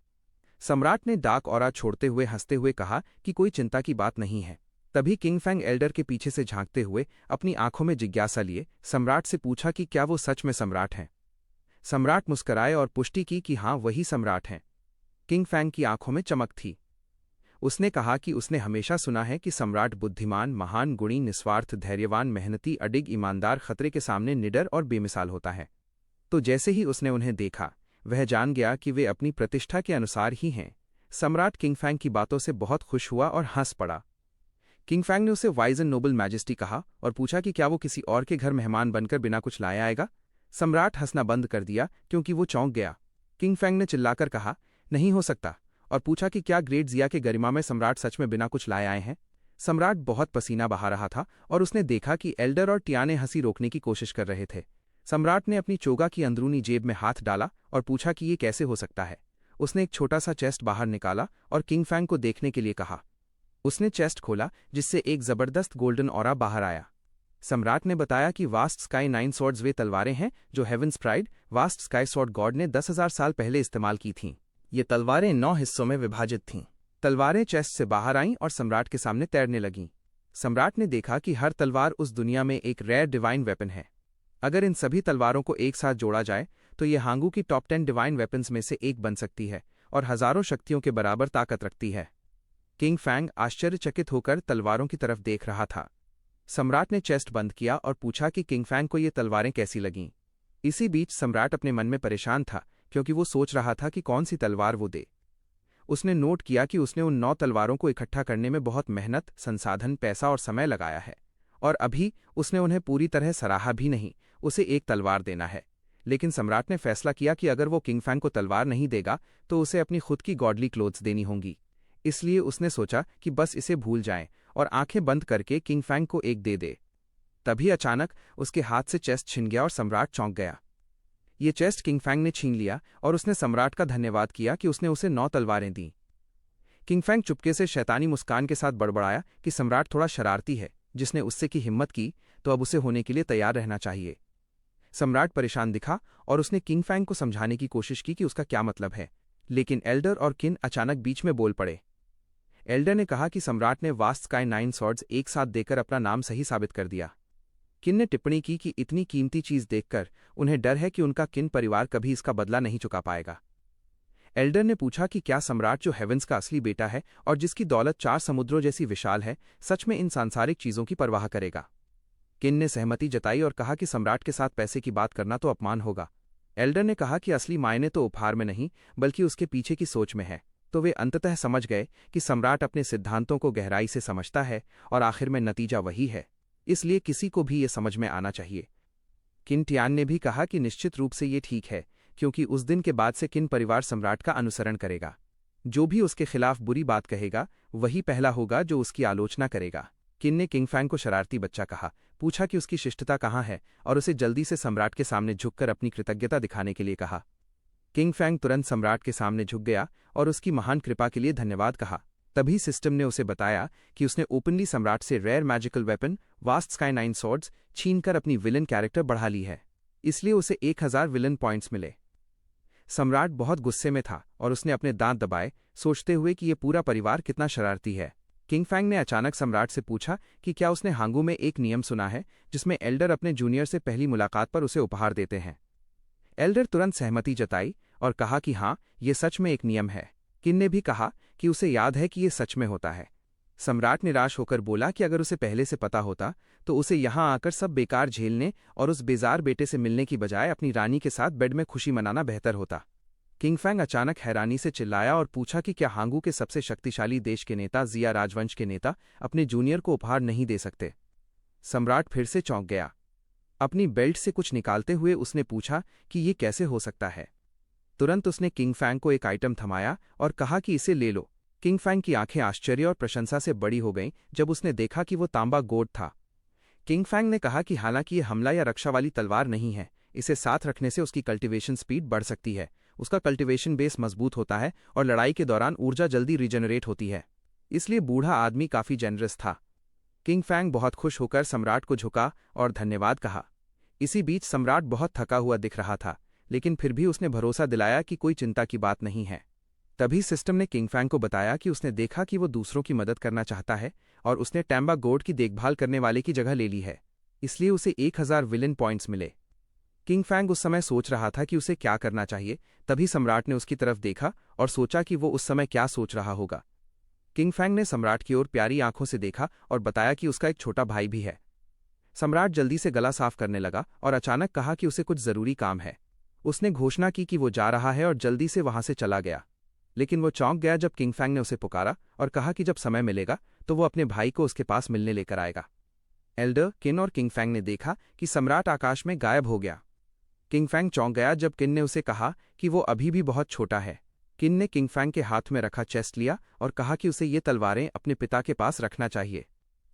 सम्राट ने डार्क ऑरा छोड़ते हुए हंसते हुए कहा कि कोई चिंता की बात नहीं है। तभी किंग फैंग एल्डर के पीछे से झांकते हुए अपनी आंखों में जिज्ञासा लिए सम्राट से पूछा कि क्या वो सच में सम्राट हैं। सम्राट मुस्कराए और पुष्टि की कि हाँ, वही सम्राट हैं। किंग फैंग की आंखों में चमक थी। उसने कहा कि उसने हमेशा सुना है कि सम्राट बुद्धिमान, महान, गुणी, निस्वार्थ, धैर्यवान, मेहनती, अडिग, ईमानदार, खतरे के सामने निडर और बेमिसाल होता है। तो जैसे ही उसने उन्हें देखा, वह जान गया कि वे अपनी प्रतिष्ठा के अनुसार ही हैं। सम्राट किंग फैंग की बातों से बहुत खुश हुआ और हंस पड़ा। किंग फैंग ने उसे वाइज एंड नोबल मैजेस्टी कहा और पूछा कि क्या वो किसी और के घर मेहमान बनकर बिना कुछ लाए आएगा। सम्राट हंसना बंद कर दिया क्योंकि वो चौंक गया। किंग फैंग ने चिल्लाकर कहा, नहीं हो सकता, और पूछा कि क्या ग्रेट जिया के गरिमा में सम्राट सच में बिना कुछ लाए आए हैं। सम्राट बहुत पसीना बहा रहा था और उसने देखा कि एल्डर और टियाने हंसी रोकने की कोशिश कर रहे थे। सम्राट ने अपनी चोगा की अंदरूनी जेब में हाथ डाला और पूछा कि ये कैसे हो सकता है। उसने एक छोटा सा चेस्ट बाहर निकाला और किंग फैंग को देखने के लिए कहा। उसने चेस्ट खोला, जिससे एक जबरदस्त गोल्डन ऑरा बाहर आया। सम्राट ने बताया कि वास्ट स्काई 9 स्वॉर्ड्स वे तलवारें हैं जो Heaven's Pride, Vast Sky Sword God ने 10,000 साल पहले इस्तेमाल की थीं। ये तलवारें 9 हिस्सों में विभाजित थीं। तलवारें चेस्ट से बाहर आईं और सम्राट के सामने तैरने लगीं। सम्राट ने देखा कि हर तलवार उस दुनिया में एक रेयर डिवाइन वेपन है। अगर इन सभी तलवारों को एक साथ जोड़ा जाए तो ये हांगू की टॉप 10 डिवाइन वेपन्स में से एक बन सकती है और हजारों शक्तियों के बराबर ताकत रखती है। किंग फैंग आश्चर्यचकित होकर तलवारों की तरफ देख रहा था। सम्राट ने चेस्ट बंद किया और पूछा कि किंग फैंग को ये तलवारें कैसी लगीं। इसी बीच सम्राट अपने मन में परेशान था क्योंकि वो सोच रहा था कि कौन सी तलवार वो दे। उसने नोट किया कि उसने उन 9 तलवारों को इकट्ठा करने में बहुत मेहनत, संसाधन, पैसा और समय लगाया है, और अभी उसने उन्हें पूरी तरह सराहा भी नहीं। उसे एक तलवार देना है। लेकिन सम्राट ने फैसला किया कि अगर वो किंग फैंग को तलवार नहीं देगा तो उसे अपनी खुद की गॉडली क्लोथ्स देनी होंगी। इसलिए उसने सोचा कि बस इसे भूल जाएं और आंखें बंद करके किंग फैंग को एक दे दे। तभी अचानक उसके हाथ से चेस्ट छिन गया और सम्राट चौंक गया। ये चेस्ट किंग फैंग ने छीन लिया और उसने सम्राट का धन्यवाद किया कि उसने उसे 9 तलवारें दीं। किंग फैंग चुपके से शैतानी मुस्कान के साथ बड़बड़ाया कि सम्राट थोड़ा शरारती है, जिसने उससे की हिम्मत की तो अब उसे होने के लिए तैयार रहना चाहिए। सम्राट परेशान दिखा और उसने किंग फैंग को समझाने की कोशिश की कि उसका क्या मतलब है, लेकिन एल्डर और किन अचानक बीच में बोल पड़े। एल्डर ने कहा कि सम्राट ने वास्ट स्काई 9 स्वॉर्ड्स एक साथ देकर अपना नाम सही साबित कर दिया। किन ने टिप्पणी की कि इतनी कीमती चीज देखकर उन्हें डर है कि उनका किन परिवार कभी इसका बदला नहीं चुका पाएगा। एल्डर ने पूछा कि क्या सम्राट, जो हेवेंस का असली बेटा है और जिसकी दौलत 4 समुद्रों जैसी विशाल है, सच में इन सांसारिक चीजों की परवाह करेगा। किन ने सहमति जताई और कहा कि सम्राट के साथ पैसे की बात करना तो अपमान होगा। एल्डर ने कहा कि असली मायने तो उपहार में नहीं बल्कि उसके पीछे की सोच में है। तो वे अंततः समझ गए कि सम्राट अपने सिद्धांतों को गहराई से समझता है और आखिर में नतीजा वही है, इसलिए किसी को भी ये समझ में आना चाहिए। किन टियान ने भी कहा कि निश्चित रूप से ये ठीक है, क्योंकि उस दिन के बाद से किन परिवार सम्राट का अनुसरण करेगा। जो भी उसके खिलाफ बुरी बात कहेगा वही पहला होगा जो उसकी आलोचना करेगा। किन ने किंग फैंग को शरारती बच्चा कहा, पूछा कि उसकी शिष्टता कहाँ है और उसे जल्दी से सम्राट के सामने झुककर अपनी कृतज्ञता दिखाने के लिए कहा। किंग फैंग तुरंत सम्राट के सामने झुक गया और उसकी महान कृपा के लिए धन्यवाद कहा। तभी सिस्टम ने उसे बताया कि उसने ओपनली सम्राट से rare magical weapon Vast Sky 9 swords छीनकर अपनी विलन कैरेक्टर बढ़ा ली है, इसलिए उसे 1000 विलन पॉइंट्स मिले। सम्राट बहुत गुस्से में था और उसने अपने दांत दबाए, सोचते हुए कि यह पूरा परिवार कितना शरारती है। किंग फैंग ने अचानक सम्राट से पूछा कि क्या उसने हांगू में एक नियम सुना है जिसमें एल्डर अपने जूनियर से पहली मुलाकात पर उसे उपहार देते हैं। एल्डर तुरंत सहमति जताई और कहा कि हाँ, ये सच में एक नियम है। किन ने भी कहा कि उसे याद है कि ये सच में होता है। सम्राट निराश होकर बोला कि अगर उसे पहले से पता होता तो उसे यहाँ आकर सब बेकार झेलने और उस बेजार बेटे से मिलने की बजाय अपनी रानी के साथ बेड में खुशी मनाना बेहतर होता। किंग फैंग अचानक हैरानी से चिल्लाया और पूछा कि क्या हांगू के सबसे शक्तिशाली देश के नेता, जिया राजवंश के नेता, अपने जूनियर को उपहार नहीं दे सकते। सम्राट फिर से चौंक गया। अपनी बेल्ट से कुछ निकालते हुए उसने पूछा कि ये कैसे हो सकता है। तुरंत उसने किंग फैंग को एक आइटम थमाया और कहा कि इसे ले लो। किंग फैंग की आंखें आश्चर्य और प्रशंसा से बड़ी हो गईं जब उसने देखा कि वो तांबा गोड था। किंग फैंग ने कहा कि हालांकि ये हमला या रक्षा वाली तलवार नहीं है, इसे साथ रखने से उसकी कल्टीवेशन स्पीड बढ़ सकती है, उसका कल्टीवेशन बेस मजबूत होता है और लड़ाई के दौरान ऊर्जा जल्दी रिजेनरेट होती है। इसलिए बूढ़ा आदमी काफी जेनरस था। किंग फैंग बहुत खुश होकर सम्राट को झुका और धन्यवाद कहा। इसी बीच सम्राट बहुत थका हुआ दिख रहा था, लेकिन फिर भी उसने भरोसा दिलाया कि कोई चिंता की बात नहीं है। तभी सिस्टम ने किंग फैंग को बताया कि उसने देखा कि वो दूसरों की मदद करना चाहता है और उसने टैम्बा गोड की देखभाल करने वाले की जगह ले ली है, इसलिए उसे 1000 विलन पॉइंट्स मिले। किंग फैंग उस समय सोच रहा था कि उसे क्या करना चाहिए। तभी सम्राट ने उसकी तरफ देखा और सोचा कि वो उस समय क्या सोच रहा होगा। किंग फैंग ने सम्राट की ओर प्यारी आंखों से देखा और बताया कि उसका एक छोटा भाई भी है। सम्राट जल्दी से गला साफ करने लगा और अचानक कहा कि उसे कुछ जरूरी काम है। उसने घोषणा की कि वो जा रहा है और जल्दी से वहां से चला गया। लेकिन वो चौंक गया जब किंग फैंग ने उसे पुकारा और कहा कि जब समय मिलेगा तो वो अपने भाई को उसके पास मिलने लेकर आएगा। एल्डर, किन और किंग फैंग ने देखा कि सम्राट आकाश में गायब हो गया। किंग फैंग चौंक गया जब किन ने उसे कहा कि वो अभी भी बहुत छोटा है। किन ने किंग फैंग के हाथ में रखा चेस्ट लिया और कहा कि उसे ये तलवारें अपने पिता के पास रखना चाहिए।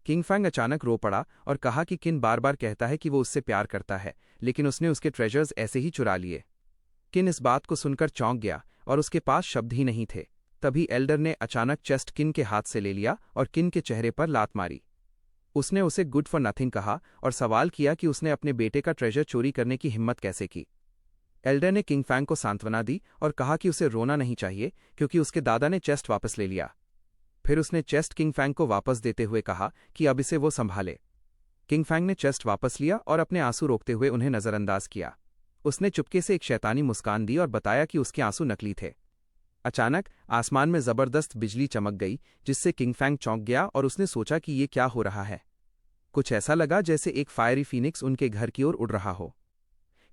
किंग फैंग अचानक रो पड़ा और कहा कि किन बार बार कहता है कि वो उससे प्यार करता है, लेकिन उसने उसके ट्रेजर्स ऐसे ही चुरा लिए। किन इस बात को सुनकर चौंक गया और उसके पास शब्द ही नहीं थे। तभी एल्डर ने अचानक चेस्ट किन के हाथ से ले लिया और किन के चेहरे पर लात मारी। उसने उसे गुड फॉर नथिंग कहा और सवाल किया कि उसने अपने बेटे का ट्रेजर चोरी करने की हिम्मत कैसे की। एल्डर ने किंग फैंग को सांत्वना दी और कहा कि उसे रोना नहीं चाहिए क्योंकि उसके दादा ने चेस्ट वापस ले लिया। फिर उसने चेस्ट किंग फैंग को वापस देते हुए कहा कि अब इसे वो संभाले। किंग फैंग ने चेस्ट वापस लिया और अपने आंसू रोकते हुए उन्हें नजरअंदाज किया। उसने चुपके से एक शैतानी मुस्कान दी और बताया कि उसके आंसू नकली थे। अचानक आसमान में जबरदस्त बिजली चमक गई जिससे किंग फैंग चौंक गया और उसने सोचा कि ये क्या हो रहा है। कुछ ऐसा लगा जैसे एक फायरी फीनिक्स उनके घर की ओर उड़ रहा हो।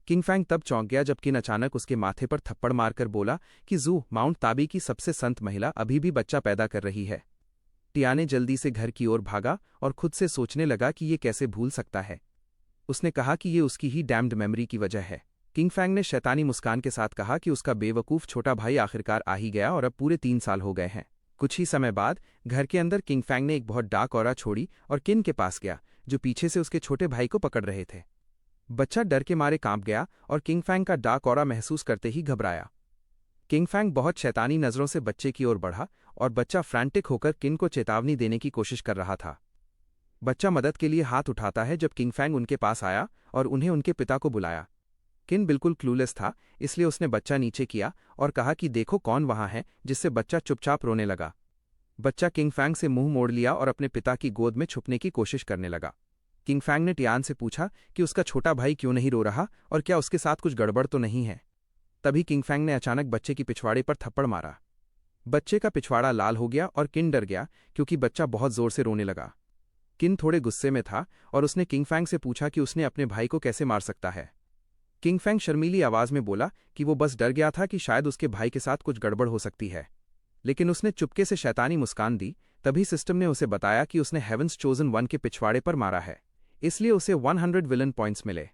किंग फैंग तब चौंक गया जब किन अचानक उसके माथे पर थप्पड़ मारकर बोला कि जू, माउंट ताबी की सबसे संत महिला अभी भी बच्चा पैदा कर रही है। टियाने जल्दी से घर की ओर भागा और खुद से सोचने लगा कि ये कैसे भूल सकता है। उसने कहा कि ये उसकी ही डैम्ड मेमोरी की वजह है। किंग फैंग ने शैतानी मुस्कान के साथ कहा कि उसका बेवकूफ छोटा भाई आखिरकार आ ही गया और अब पूरे 3 साल हो गए हैं। कुछ ही समय बाद घर के अंदर किंग फैंग ने एक बहुत डार्क ऑरा छोड़ी और किन के पास गया, जो पीछे से उसके छोटे भाई को पकड़ रहे थे। बच्चा डर के मारे कांप गया और किंग फैंग का डार्क ऑरा महसूस करते ही घबराया। किंग फैंग बहुत शैतानी नजरों से बच्चे की ओर बढ़ा और बच्चा फ्रैंटिक होकर किन को चेतावनी देने की कोशिश कर रहा था। बच्चा मदद के लिए हाथ उठाता है जब किंग फैंग उनके पास आया और उन्हें उनके पिता को बुलाया। किन बिल्कुल क्लूलेस था, इसलिए उसने बच्चा नीचे किया और कहा कि देखो कौन वहां है, जिससे बच्चा चुपचाप रोने लगा। बच्चा किंग फैंग से मुंह मोड़ लिया और अपने पिता की गोद में छुपने की कोशिश करने लगा। किंग फैंग ने टियान से पूछा कि उसका छोटा भाई क्यों नहीं रो रहा और क्या उसके साथ कुछ गड़बड़ तो नहीं है। तभी किंग फैंग ने अचानक बच्चे की पिछवाड़े पर थप्पड़ मारा। बच्चे का पिछवाड़ा लाल हो गया और किन डर गया क्योंकि बच्चा बहुत जोर से रोने लगा। किन थोड़े गुस्से में था और उसने किंग फैंग से पूछा कि उसने अपने भाई को कैसे मार सकता है। किंग फैंग शर्मीली आवाज में बोला कि वो बस डर गया था कि शायद उसके भाई के साथ कुछ गड़बड़ हो सकती है, लेकिन उसने चुपके से शैतानी मुस्कान दी। तभी सिस्टम ने उसे बताया कि उसने हेवंस चोजन वन के पिछवाड़े पर मारा है, इसलिए उसे 100 विलन पॉइंट्स मिले।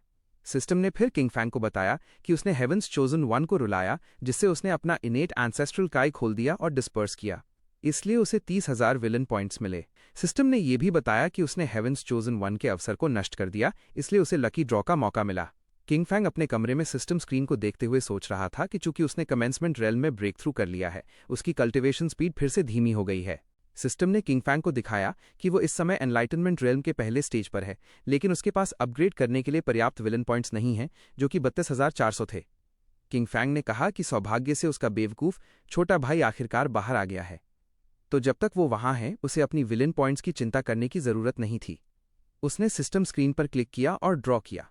सिस्टम ने फिर किंग फैंग को बताया कि उसने हेवंस चोजन वन को रुलाया, जिससे उसने अपना इनेट एंसेस्ट्रल काई खोल दिया और डिस्पर्स किया, इसलिए उसे 30,000 विलन पॉइंट्स मिले। सिस्टम ने यह भी बताया कि उसने हेवंस चोजन वन के अवसर को नष्ट कर दिया, इसलिए उसे लकी ड्रॉ का मौका मिला। किंग फैंग अपने कमरे में सिस्टम स्क्रीन को देखते हुए सोच रहा था कि चूंकि उसने कमेंसमेंट रेल में ब्रेक थ्रू कर लिया है, उसकी कल्टिवेशन स्पीड फिर से धीमी हो गई है। सिस्टम ने किंग फैंग को दिखाया कि वो इस समय एनलाइटनमेंट रेल्म के पहले स्टेज पर है, लेकिन उसके पास अपग्रेड करने के लिए पर्याप्त विलन पॉइंट्स नहीं हैं, जो कि 32,400 थे। किंग फैंग ने कहा कि सौभाग्य से उसका बेवकूफ छोटा भाई आखिरकार बाहर आ गया है। तो जब तक वो वहां है उसे अपनी विलन पॉइंट्स की चिंता करने की जरूरत नहीं थी। उसने सिस्टम स्क्रीन पर क्लिक किया और ड्रॉ किया।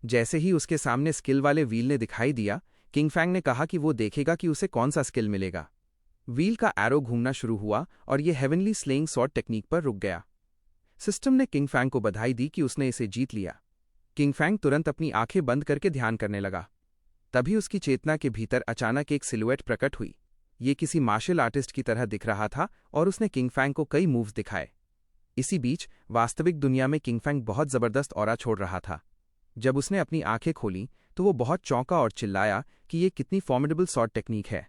जैसे ही उसके सामने स्किल वाले व्हील ने दिखाई दिया, किंग फैंग ने कहा कि वो देखेगा कि उसे कौन सा स्किल मिलेगा। व्हील का एरो घूमना शुरू हुआ और ये हेवनली स्लेइंग सॉर्ड टेक्निक पर रुक गया। सिस्टम ने किंग फैंग को बधाई दी कि उसने इसे जीत लिया। किंग फैंग तुरंत अपनी आंखें बंद करके ध्यान करने लगा। तभी उसकी चेतना के भीतर अचानक एक सिलुएट प्रकट हुई। ये किसी मार्शल आर्टिस्ट की तरह दिख रहा था और उसने किंग फैंग को कई मूव्स दिखाए। इसी बीच वास्तविक दुनिया में किंग फैंग बहुत जबरदस्त ऑरा छोड़ रहा था। जब उसने अपनी आंखें खोली तो वो बहुत चौंका और चिल्लाया कि ये कितनी फॉर्मिडेबल सॉर्ड टेक्निक है।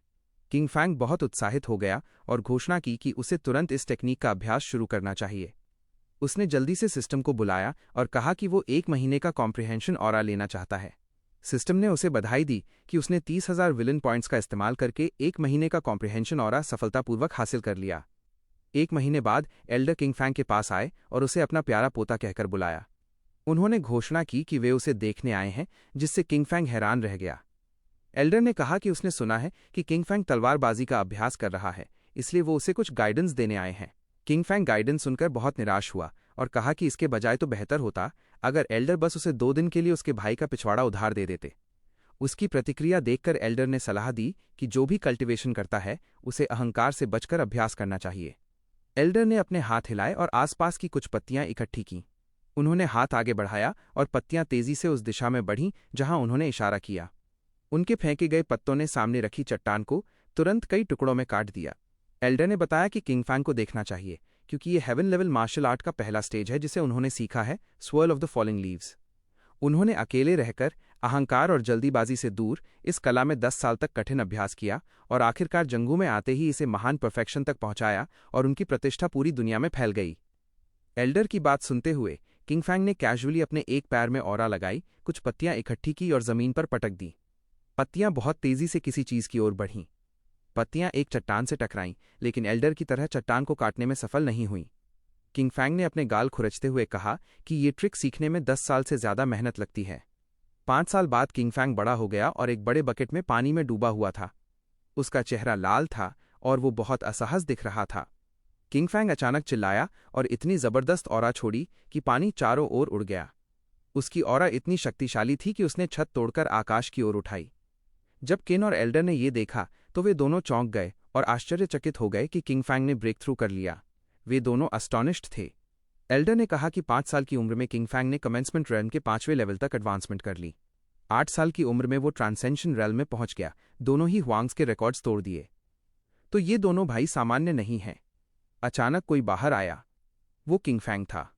किंग फैंग बहुत उत्साहित हो गया और घोषणा की कि उसे तुरंत इस टेक्निक का अभ्यास शुरू करना चाहिए। उसने जल्दी से सिस्टम को बुलाया और कहा कि वो 1 महीने का कॉम्प्रिहेंशन ऑरा लेना चाहता है। सिस्टम ने उसे बधाई दी कि उसने 30,000 विलन पॉइंट्स का इस्तेमाल करके 1 महीने का कॉम्प्रिहेंशन ऑरा सफलतापूर्वक हासिल कर लिया। 1 महीने बाद एल्डर किंग फैंग के पास आए और उसे अपना प्यारा पोता कहकर बुलाया। उन्होंने घोषणा की कि वे उसे देखने आए हैं, जिससे किंग फैंग हैरान रह गया। एल्डर ने कहा कि उसने सुना है कि किंग फैंग तलवारबाजी का अभ्यास कर रहा है, इसलिए वो उसे कुछ गाइडेंस देने आए हैं। किंग फैंग गाइडेंस सुनकर बहुत निराश हुआ और कहा कि इसके बजाय तो बेहतर होता अगर एल्डर बस उसे 2 दिन के लिए उसके भाई का पिछवाड़ा उधार दे देते। उसकी प्रतिक्रिया देखकर एल्डर ने सलाह दी कि जो भी कल्टिवेशन करता है उसे अहंकार से बचकर अभ्यास करना चाहिए। एल्डर ने अपने हाथ हिलाए और आसपास की कुछ पत्तियां इकट्ठी कीं। उन्होंने हाथ आगे बढ़ाया और पत्तियां तेजी से उस दिशा में बढ़ीं जहां उन्होंने इशारा किया। उनके फेंके गए पत्तों ने सामने रखी चट्टान को तुरंत कई टुकड़ों में काट दिया। एल्डर ने बताया कि किंग फैंग को देखना चाहिए, क्योंकि ये हेवन लेवल मार्शल आर्ट का पहला स्टेज है जिसे उन्होंने सीखा है, swirl of the falling leaves. उन्होंने अकेले रहकर अहंकार और जल्दीबाजी से दूर इस कला में 10 साल तक कठिन अभ्यास किया और आखिरकार जंगू में आते ही इसे महान परफेक्शन तक पहुंचाया और उनकी प्रतिष्ठा पूरी दुनिया में फैल गई। एल्डर की बात सुनते हुए किंग फैंग ने कैजुअली अपने एक पैर में ऑरा लगाई, कुछ पत्तियां इकट्ठी की और जमीन पर पटक दी। पत्तियां बहुत तेजी से किसी चीज की ओर बढ़ीं। पत्तियां एक चट्टान से टकराईं, लेकिन एल्डर की तरह चट्टान को काटने में सफल नहीं हुईं। किंग फैंग ने अपने गाल खुरचते हुए कहा कि ये ट्रिक सीखने में 10 साल से ज्यादा मेहनत लगती है। 5 साल बाद किंग फैंग बड़ा हो गया और एक बड़े बकेट में पानी में डूबा हुआ था। उसका चेहरा लाल था और वो बहुत असहज दिख रहा था। किंग फैंग अचानक चिल्लाया और इतनी जबरदस्त ऑरा छोड़ी कि पानी चारों ओर उड़ गया। उसकी ऑरा इतनी शक्तिशाली थी कि उसने छत तोड़कर आकाश की ओर उठाई। जब किन और एल्डर ने ये देखा तो वे दोनों चौंक गए और आश्चर्यचकित हो गए कि किंग फैंग ने ब्रेक थ्रू कर लिया। वे दोनों अस्टॉनिश्ड थे। एल्डर ने कहा कि 5 साल की उम्र में किंग फैंग ने कमेंसमेंट रेल्म के 5वें लेवल तक एडवांसमेंट कर ली। 8 साल की उम्र में वो ट्रांसेंशन रेल्म में पहुंच गया। दोनों ही हुआंग्स के रिकॉर्ड्स तोड़ दिए। तो ये दोनों भाई सामान्य नहीं हैं। अचानक कोई बाहर आया। वो किंग फैंग था।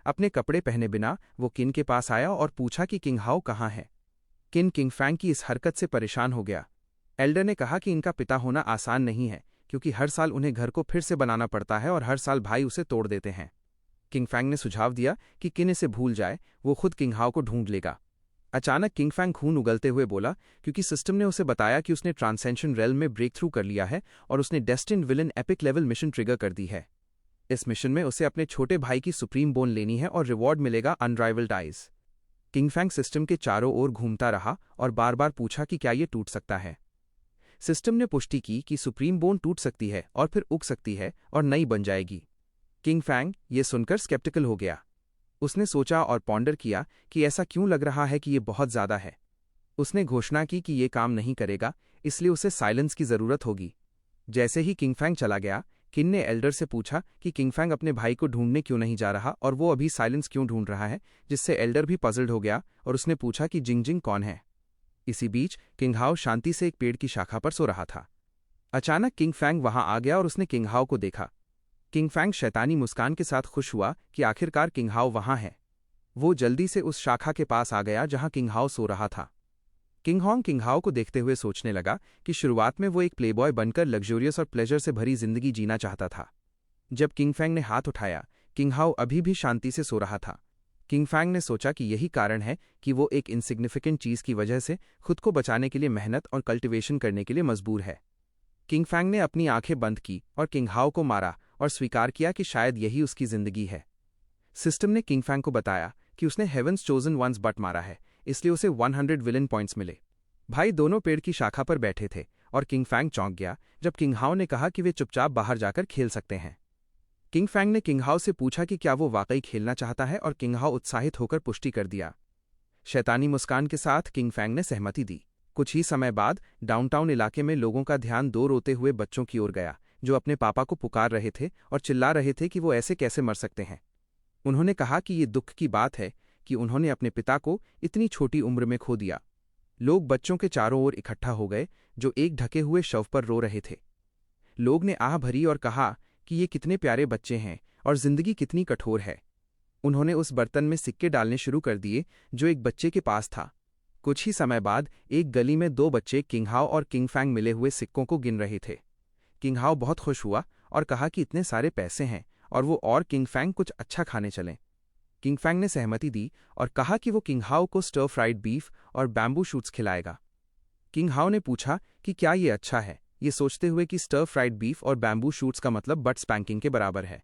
अपने कपड़े पहने बिना वो किन के पास आया और पूछा कि किंग हाओ कहाँ है। किंग फैंग की इस हरकत से परेशान हो गया। एल्डर ने कहा कि इनका पिता होना आसान नहीं है, क्योंकि हर साल उन्हें घर को फिर से बनाना पड़ता है और हर साल भाई उसे तोड़ देते हैं। किंग फैंग ने सुझाव दिया कि किन इसे भूल जाए, वो खुद किंग हाओ को ढूंढ लेगा। अचानक किंग फैंग खून उगलते हुए बोला, क्योंकि सिस्टम ने उसे बताया कि उसने ट्रांसेंशन रेल्म में ब्रेक थ्रू कर लिया है और उसने destined villain epic level mission trigger कर दी है। इस मिशन में उसे अपने छोटे भाई की सुप्रीम बोन लेनी है और रिवॉर्ड मिलेगा unrivalled eyes. King Fang system के चारों ओर घूमता रहा और बार बार पूछा कि क्या ये टूट सकता है। सिस्टम ने पुष्टि की कि सुप्रीम बोन टूट सकती है और फिर उग सकती है और नई बन जाएगी। किंग फैंग ये सुनकर स्केप्टिकल हो गया। उसने सोचा और पॉन्डर किया कि ऐसा क्यों लग रहा है कि ये बहुत ज्यादा है। उसने घोषणा की कि ये काम नहीं करेगा, इसलिए उसे साइलेंस की जरूरत होगी। जैसे ही किंग फैंग चला गया, किन ने एल्डर से पूछा कि किंग फैंग अपने भाई को ढूंढने क्यों नहीं जा रहा और वो अभी साइलेंस क्यों ढूंढ रहा है, जिससे एल्डर भी पजल्ड हो गया और उसने पूछा कि जिंग कौन है। इसी बीच किंग हाओ शांति से एक पेड़ की शाखा पर सो रहा था। अचानक किंग फैंग वहां आ गया और उसने किंग हाओ को देखा। किंग फैंग शैतानी मुस्कान के साथ खुश हुआ कि आखिरकार किंग हाओ वहां है। वो जल्दी से उस शाखा के पास आ गया जहां किंग हाओ सो रहा था। किंग हाओ को देखते हुए सोचने लगा कि शुरुआत में वो एक प्लेबॉय बनकर लग्जूरियस और प्लेजर से भरी जिंदगी जीना चाहता था। जब किंग फैंग ने हाथ उठाया, किंग हाओ अभी भी शांति से सो रहा था। किंग फैंग ने सोचा कि यही कारण है कि वो एक इनसिग्निफिकेंट चीज की वजह से खुद को बचाने के लिए मेहनत और कल्टिवेशन करने के लिए मजबूर है। किंग फैंग ने अपनी आंखें बंद की और किंग हाओ को मारा और स्वीकार किया कि शायद यही उसकी जिंदगी है। सिस्टम ने किंग फैंग को बताया कि उसने हेवंस चोजन वंस बट मारा है, इसलिए उसे 100 विलन पॉइंट्स मिले। भाई दोनों पेड़ की शाखा पर बैठे थे और किंग फैंग चौंक गया जब किंग हाओ ने कहा कि वे चुपचाप बाहर जाकर खेल सकते हैं। किंग फैंग ने किंग हाओ से पूछा कि क्या वो वाकई खेलना चाहता है और किंग हाओ उत्साहित होकर पुष्टि कर दिया। शैतानी मुस्कान के साथ किंग फैंग ने सहमति दी। कुछ ही समय बाद डाउनटाउन इलाके में लोगों का ध्यान दो रोते हुए बच्चों की ओर गया जो अपने पापा को पुकार रहे थे और चिल्ला रहे थे कि वो ऐसे कैसे मर सकते हैं। उन्होंने कहा कि ये दुख की बात है कि उन्होंने अपने पिता को इतनी छोटी उम्र में खो दिया। लोग बच्चों के चारों ओर इकट्ठा हो गए जो एक ढके हुए शव पर रो रहे थे। लोग ने आह भरी और कहा कि ये कितने प्यारे बच्चे हैं और जिंदगी कितनी कठोर है। उन्होंने उस बर्तन में सिक्के डालने शुरू कर दिए जो एक बच्चे के पास था। कुछ ही समय बाद एक गली में दो बच्चे किंग हाओ और किंग फैंग मिले हुए सिक्कों को गिन रहे थे। किंग हाओ बहुत खुश हुआ और कहा कि इतने सारे पैसे हैं और वो और किंग फैंग कुछ अच्छा खाने चलें। किंग फैंग ने सहमति दी और कहा कि वो किंग हाओ को स्टर फ्राइड बीफ और बैम्बू शूट्स खिलाएगा। किंग हाओ ने पूछा कि क्या ये अच्छा है, ये सोचते हुए कि स्टर फ्राइड बीफ और बैम्बू शूट्स का मतलब बट स्पैंकिंग के बराबर है।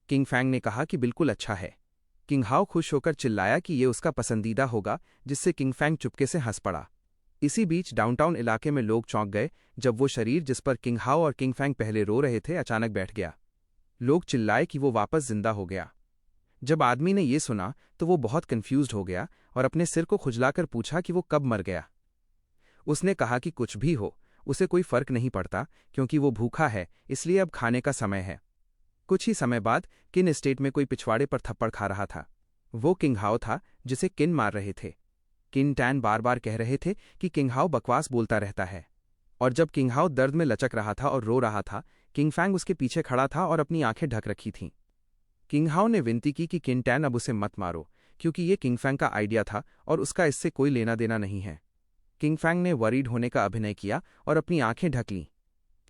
किंग फैंग ने कहा कि बिल्कुल अच्छा है। किंग हाओ खुश होकर चिल्लाया कि ये उसका पसंदीदा होगा, जिससे किंग फैंग चुपके से हंस पड़ा। इसी बीच डाउनटाउन इलाके में लोग चौंक गए जब वो शरीर जिस पर किंग हाओ और किंग फैंग पहले रो रहे थे अचानक बैठ गया। लोग चिल्लाए कि वो वापस जिंदा हो गया। जब आदमी ने ये सुना तो वो बहुत कंफ्यूज्ड हो गया और अपने सिर को खुजलाकर पूछा कि वो कब मर गया। उसने कहा कि कुछ भी हो, उसे कोई फर्क नहीं पड़ता क्योंकि वो भूखा है, इसलिए अब खाने का समय है। कुछ ही समय बाद किन एस्टेट में कोई पिछवाड़े पर थप्पड़ खा रहा था। वो किंग हाओ था जिसे किन मार रहे थे। किन टैन बार बार कह रहे थे कि किंग हाओ बकवास बोलता रहता है। और जब किंग हाओ दर्द में लचक रहा था और रो रहा था, किंग फैंग उसके पीछे खड़ा था और अपनी आंखें ढक रखी थीं। किंग हाओ ने विनती की कि किन टैन अब उसे मत मारो क्योंकि ये किंग फैंग का आइडिया था और उसका इससे कोई लेना देना नहीं है। किंग फैंग ने वरीड होने का अभिनय किया और अपनी आंखें ढक लीं।